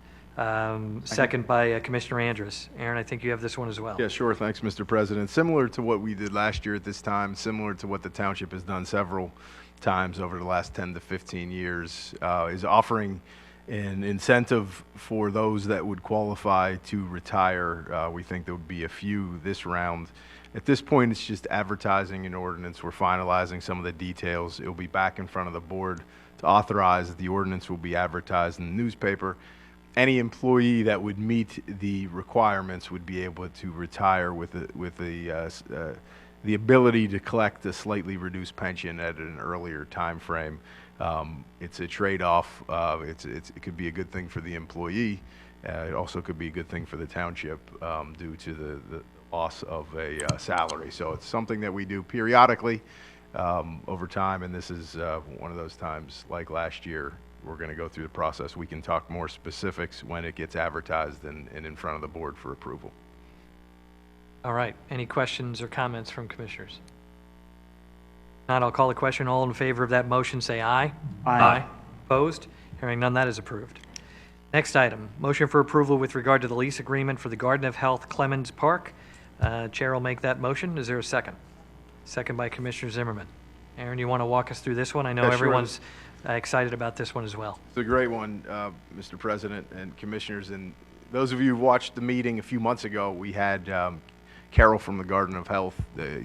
second by Commissioner Andrus. Aaron, I think you have this one as well. Yeah, sure. Thanks, Mr. President. Similar to what we did last year at this time, similar to what the township has done several times over the last 10 to 15 years, is offering an incentive for those that would qualify to retire. We think there would be a few this round. At this point, it's just advertising an ordinance. We're finalizing some of the details. It'll be back in front of the board to authorize. The ordinance will be advertised in the newspaper. Any employee that would meet the requirements would be able to retire with the ability to collect a slightly reduced pension at an earlier time frame. It's a trade-off. It could be a good thing for the employee. It also could be a good thing for the township due to the loss of a salary. So it's something that we do periodically over time, and this is one of those times like last year. We're going to go through the process. We can talk more specifics when it gets advertised and in front of the board for approval. All right, any questions or comments from commissioners? Not, I'll call the question. All in favor of that motion, say aye. Aye. Opposed? Hearing none, that is approved. Next item, motion for approval with regard to the lease agreement for the Garden of Health Clemens Park. Chair will make that motion. Is there a second? Second by Commissioner Zimmerman. Aaron, you want to walk us through this one? I know Yeah, sure. everyone's excited about this one as well. It's a great one, Mr. President and Commissioners. And those of you who watched the meeting a few months ago, we had Carol from the Garden of Health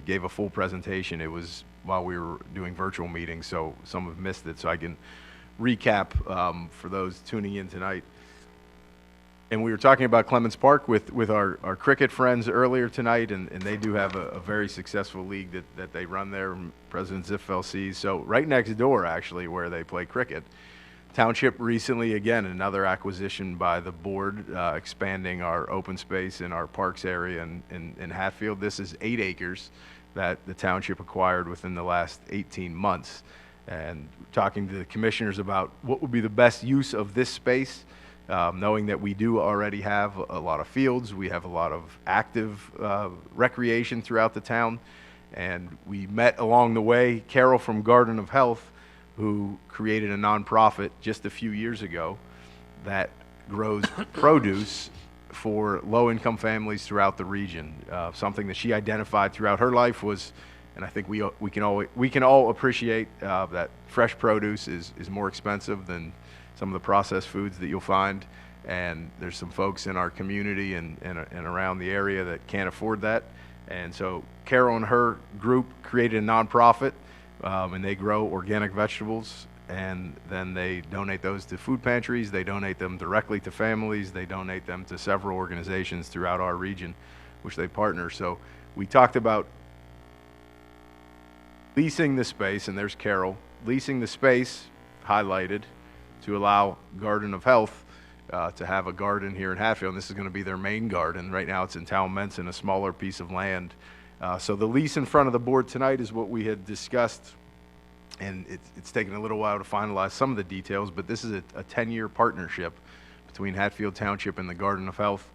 gave a full presentation. It was while we were doing virtual meetings, so some have missed it. So I can recap for those tuning in tonight. And we were talking about Clemens Park with our cricket friends earlier tonight, and they do have a very successful league that they run there, President Ziffel sees. So right next door, actually, where they play cricket, Township recently, again, another acquisition by the board, expanding our open space in our parks area in Hatfield. This is 8 acres that the Township acquired within the last 18 months. And talking to the commissioners about what would be the best use of this space, knowing that we do already have a lot of fields, we have a lot of active recreation throughout the town, and we met along the way Carol from Garden of Health, who created a nonprofit just a few years ago that grows produce for low-income families throughout the region. Something that she identified throughout her life was, and I think we can all appreciate that fresh produce is more expensive than some of the processed foods that you'll find, and there's some folks in our community and around the area that can't afford that. And so Carol and her group created a nonprofit, and they grow organic vegetables, and then they donate those to food pantries. They donate them directly to families. They donate them to several organizations throughout our region, which they partner. So we talked about leasing the space, and there's Carol, leasing the space, highlighted, to allow Garden of Health to have a garden here in Hatfield. And this is going to be their main garden. Right now it's in Talmenson, a smaller piece of land. So the lease in front of the board tonight is what we had discussed, and it's taken a little while to finalize some of the details, but this is a 10-year partnership between Hatfield Township and the Garden of Health.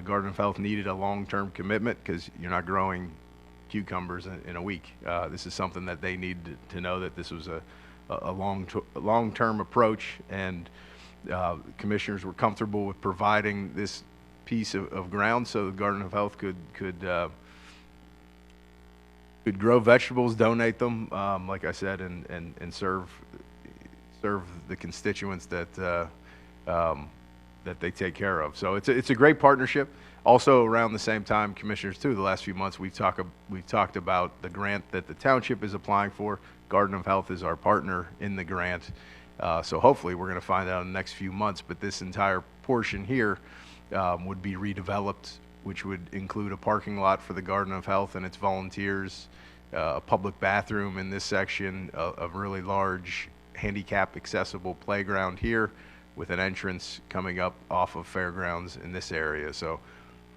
Garden of Health needed a long-term commitment because you're not growing cucumbers in a week. This is something that they need to know that this was a long-term approach, and commissioners were comfortable with providing this piece of ground so the Garden of Health could grow vegetables, donate them, like I said, and serve the constituents that they take care of. So it's a great partnership. Also, around the same time, commissioners too, the last few months we've talked about the grant that the township is applying for. Garden of Health is our partner in the grant. So hopefully we're going to find out in the next few months, but this entire portion here would be redeveloped, which would include a parking lot for the Garden of Health and its volunteers, a public bathroom in this section, a really large handicap accessible playground here with an entrance coming up off of Fairgrounds in this area. So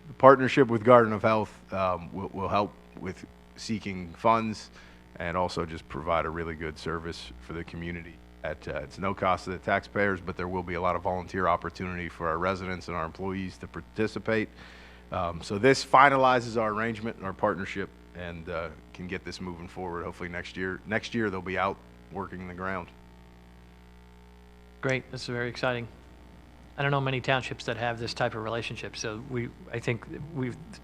the partnership with Garden of Health will help with seeking funds and also just provide a really good service for the community. It's no cost to the taxpayers, but there will be a lot of volunteer opportunity for our residents and our employees to participate. So this finalizes our arrangement and our partnership, and can get this moving forward. Hopefully next year they'll be out working the ground. Great, this is very exciting. I don't know many townships that have this type of relationship, so I think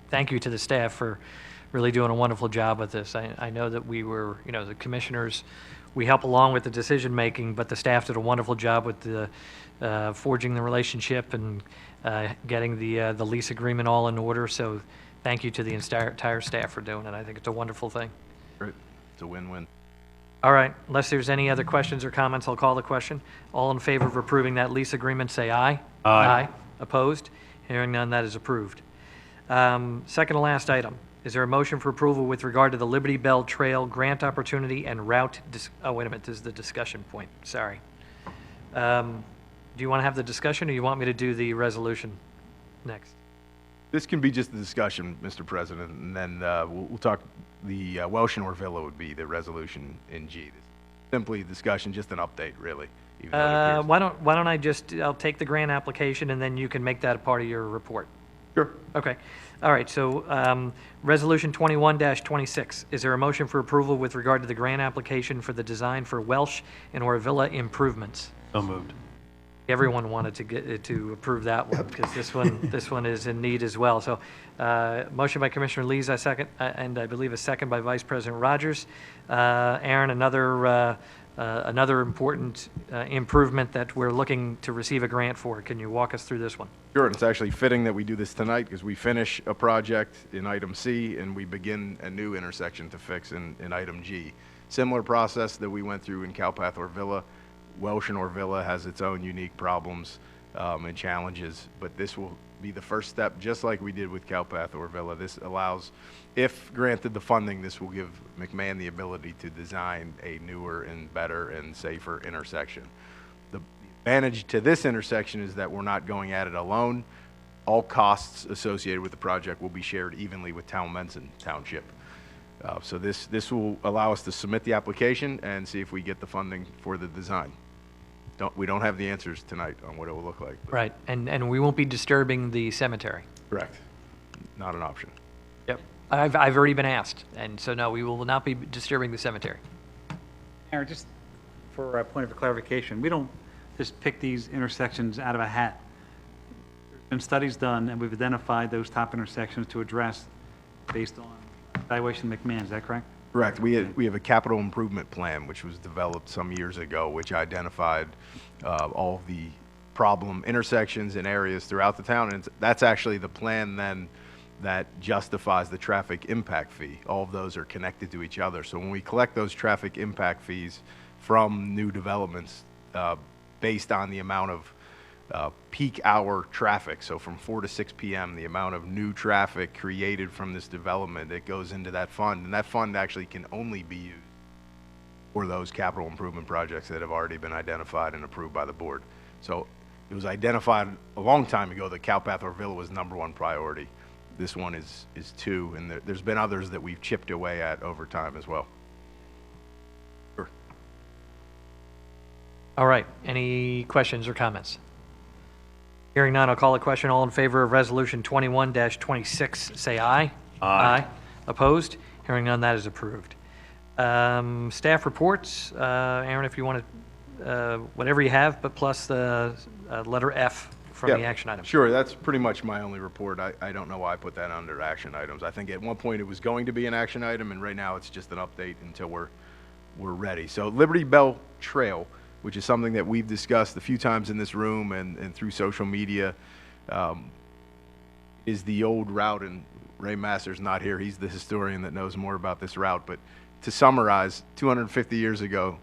thank you to the staff for really doing a wonderful job with this. I know that we were, the commissioners, we help along with the decision-making, but the staff did a wonderful job with the forging the relationship and getting the lease agreement all in order, so thank you to the entire staff for doing it. I think it's a wonderful thing. Great, it's a win-win. All right, unless there's any other questions or comments, I'll call the question. All in favor of approving that lease agreement, say aye. Aye. Opposed? Hearing none, that is approved. Second to last item. Is there a motion for approval with regard to the Liberty Bell Trail grant opportunity and route? Oh, wait a minute, this is the discussion point. Sorry. Do you want to have the discussion, or you want me to do the resolution next? This can be just a discussion, Mr. President, and then we'll talk. The Welshore Villa would be the resolution in G. Simply discussion, just an update, really. even though it appears- Why don't I'll take the grant application, and then you can make that a part of your report. Sure. Okay. All right, so Resolution 21-26. Is there a motion for approval with regard to the grant application for the design for Welsh and or Villa improvements? So moved. Everyone wanted to approve that one, because this one is in need as well. So, motion by Commissioner Lees, I second, and I believe a second by Vice President Rogers. Aaron, another important improvement that we're looking to receive a grant for. Can you walk us through this one? Sure, and it's actually fitting that we do this tonight because we finish a project in item C and we begin a new intersection to fix in item G. Similar process that we went through in Cowpath or Villa. Welsh and or Villa has its own unique problems and challenges, but this will be the first step, just like we did with Cowpath or Villa. This allows, if granted the funding, this will give McMahon the ability to design a newer and better and safer intersection. The advantage to this intersection is that we're not going at it alone. All costs associated with the project will be shared evenly with Townsend Township. So this will allow us to submit the application and see if we get the funding for the design. We don't have the answers tonight on what it will look like. Right, and we won't be disturbing the cemetery. Correct. Not an option. Yep. I've already been asked, and so no, we will not be disturbing the cemetery. Aaron, just for a point of clarification, we don't just pick these intersections out of a hat. There's been studies done, and we've identified those top intersections to address based on evaluation of McMahon, is that correct? Correct. We have a capital improvement plan, which was developed some years ago, which identified all of the problem intersections and areas throughout the town. And that's actually the plan then that justifies the traffic impact fee. All of those are connected to each other. So when we collect those traffic impact fees from new developments based on the amount of peak hour traffic, so from 4 to 6 p.m., the amount of new traffic created from this development, it goes into that fund, and that fund actually can only be used for those capital improvement projects that have already been identified and approved by the board. So it was identified a long time ago that Cowpath or Villa was #1 priority. This one is 2, and there's been others that we've chipped away at over time as well. Sure. All right, any questions or comments? Hearing none, I'll call a question. All in favor of Resolution 21-26, say aye. Aye. Opposed? Hearing none, that is approved. Staff reports, Aaron, if you want to, whatever you have, but plus the letter F from the Yeah, action item. Sure, that's pretty much my only report. I don't know why I put that under action items. I think at one point it was going to be an action item, and right now it's just an update until we're ready. So Liberty Bell Trail, which is something that we've discussed a few times in this room and through social media, is the old route, and Ray Master's not here. He's the historian that knows more about this route. But to summarize, 250 years ago,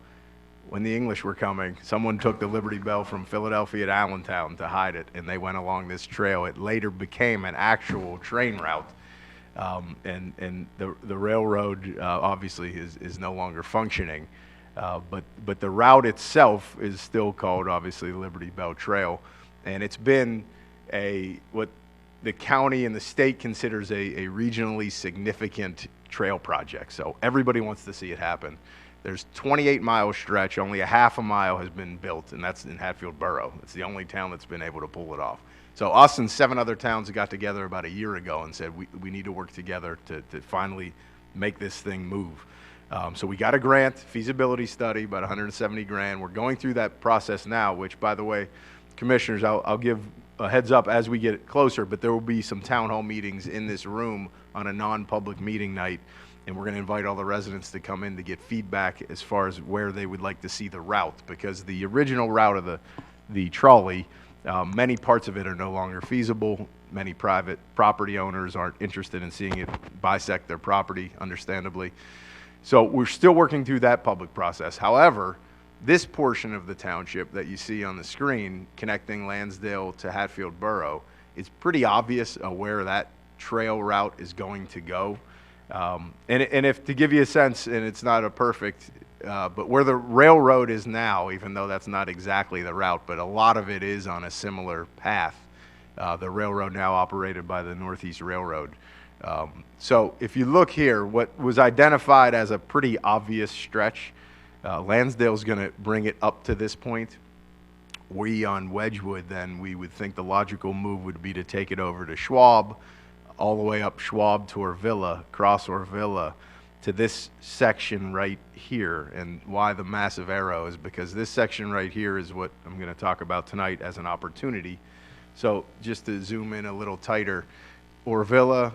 when the English were coming, someone took the Liberty Bell from Philadelphia to Allentown to hide it, and they went along this trail. It later became an actual train route. And the railroad obviously is no longer functioning, but the route itself is still called obviously Liberty Bell Trail, and it's been what the county and the state considers a regionally significant trail project. So everybody wants to see it happen. There's 28-mile stretch, only a half a mile has been built, and that's in Hatfield Borough. It's the only town that's been able to pull it off. So us and 7 other towns got together about a year ago and said we need to work together to finally make this thing move. So we got a grant, feasibility study, about 170 grand. We're going through that process now, which, by the way, commissioners, I'll give a heads up as we get closer, but there will be some town hall meetings in this room on a non-public meeting night, and we're going to invite all the residents to come in to get feedback as far as where they would like to see the route, because the original route of the trolley, many parts of it are no longer feasible. Many private property owners aren't interested in seeing it bisect their property, understandably. So we're still working through that public process. However, this portion of the township that you see on the screen, connecting Lansdale to Hatfield Borough, it's pretty obvious where that trail route is going to go. And if, to give you a sense, and it's not a perfect, but where the railroad is now, even though that's not exactly the route, but a lot of it is on a similar path. The railroad now operated by the Northeast Railroad. So if you look here, what was identified as a pretty obvious stretch, Lansdale's going to bring it up to this point. We on Wedgewood, then we would think the logical move would be to take it over to Schwab, all the way up Schwab to Orvilla, cross Orvilla to this section right here. And why the massive arrow is because this section right here is what I'm going to talk about tonight as an opportunity. So just to zoom in a little tighter, Orvilla,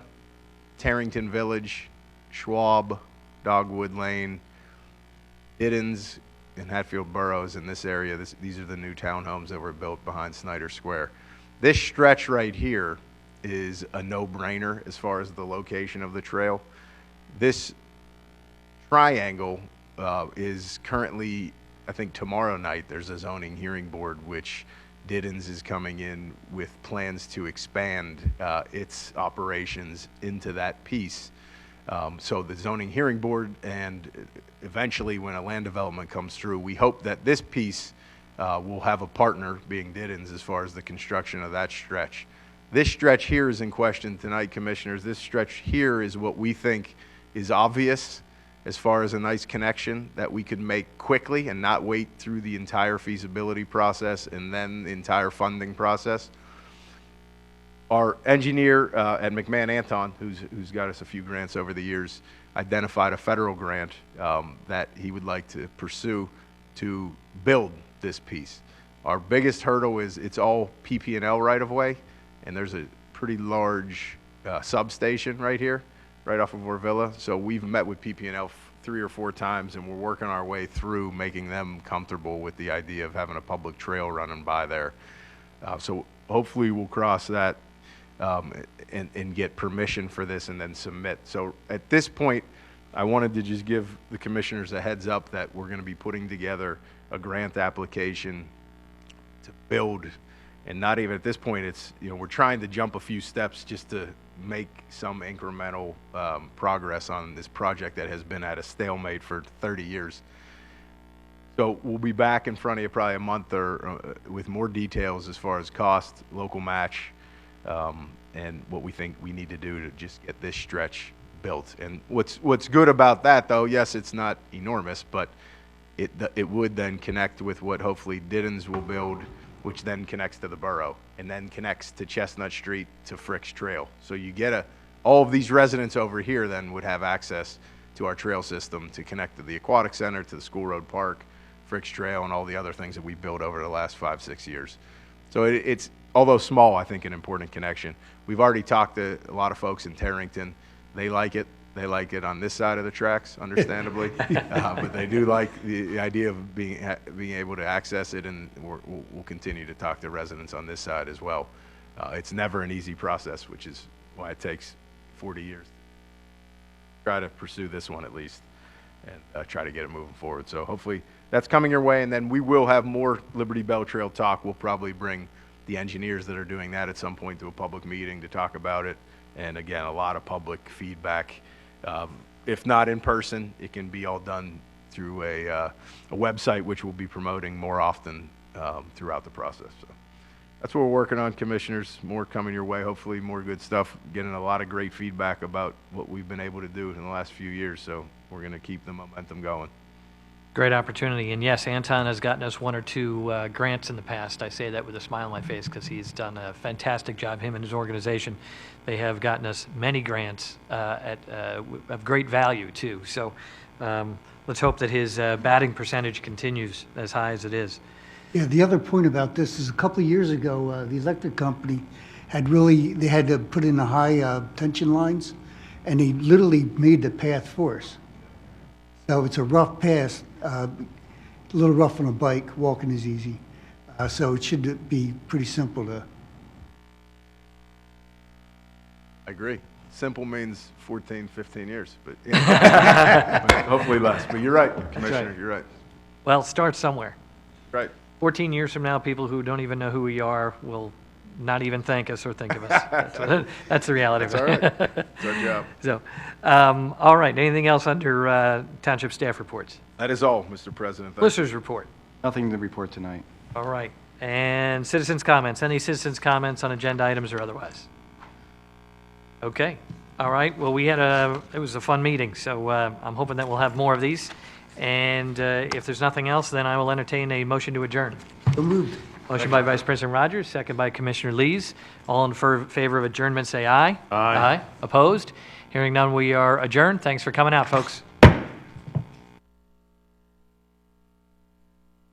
Tarrington Village, Schwab, Dogwood Lane, Diddens, and Hatfield Boroughs in this area. These are the new townhomes that were built behind Snyder Square. This stretch right here is a no-brainer as far as the location of the trail. This triangle is currently, I think tomorrow night, there's a zoning hearing board which Diddens is coming in with plans to expand its operations into that piece. So the zoning hearing board, and eventually when a land development comes through, we hope that this piece will have a partner, being Diddens, as far as the construction of that stretch. This stretch here is in question tonight, commissioners. This stretch here is what we think is obvious as far as a nice connection that we could make quickly and not wait through the entire feasibility process and then the entire funding process. Our engineer at McMahon Anton, who's got us a few grants over the years, identified a federal grant that he would like to pursue to build this piece. Our biggest hurdle is it's all PP&L right-of-way, and there's a pretty large substation right here, right off of Orvilla. So we've met with PP&L 3 or 4 times, and we're working our way through making them comfortable with the idea of having a public trail running by there. So hopefully we'll cross that and get permission for this and then submit. So at this point, I wanted to just give the commissioners a heads up that we're going to be putting together a grant application to build, and not even at this point, it's, we're trying to jump a few steps just to make some incremental progress on this project that has been at a stalemate for 30 years. So we'll be back in front of you probably a month or with more details as far as cost, local match, and what we think we need to do to just get this stretch built. And what's good about that, though, yes, it's not enormous, but it would then connect with what hopefully Diddens will build which then connects to the borough, and then connects to Chestnut Street to Frick's Trail. So you get all of these residents over here then would have access to our trail system to connect to the Aquatic Center, to the School Road Park, Frick's Trail, and all the other things that we built over the last 5-6 years. So it's, although small, I think an important connection. We've already talked to a lot of folks in Tarrington. They like it. They like it on this side of the tracks, understandably, but they do like the idea of being able to access it, and we'll continue to talk to residents on this side as well. It's never an easy process, which is why it takes 40 years. Try to pursue this one at least, and try to get it moving forward. So hopefully that's coming your way, and then we will have more Liberty Bell Trail talk. We'll probably bring the engineers that are doing that at some point to a public meeting to talk about it. And again, a lot of public feedback. If not in person, it can be all done through a website, which we'll be promoting more often throughout the process. So that's what we're working on, commissioners. More coming your way, hopefully more good stuff. Getting a lot of great feedback about what we've been able to do in the last few years. So we're going to keep the momentum going. Great opportunity. And yes, Anton has gotten us 1 or 2 grants in the past. I say that with a smile on my face because he's done a fantastic job, him and his organization. They have gotten us many grants of great value, too. So let's hope that his batting percentage continues as high as it is. Yeah, the other point about this is a couple of years ago, the electric company they had to put in the high tension lines, and he literally made the path for us. So it's a rough path, a little rough on a bike, walking is easy. So it should be pretty simple to. I agree. Simple means 14, 15 years, but yeah. Hopefully less. But you're right, Commissioner, right. You're right. Well, start somewhere. Right. 14 years from now, people who don't even know who we are will not even thank us or think of us. That's the reality of it. That's all right. It's our job. So, all right. Anything else under Township staff reports? That is all, Mr. President. Thank you. Listeners report. Nothing to report tonight. All right. And citizens' comments. Any citizens' comments on agenda items or otherwise? Okay. All right. Well, it was a fun meeting, so I'm hoping that we'll have more of these. And if there's nothing else, then I will entertain a motion to adjourn. So moved. Motion by Vice President Rogers, second by Commissioner Lees. All in favor of adjournment, say aye. Aye. Opposed? Hearing none, we are adjourned. Thanks for coming out, folks.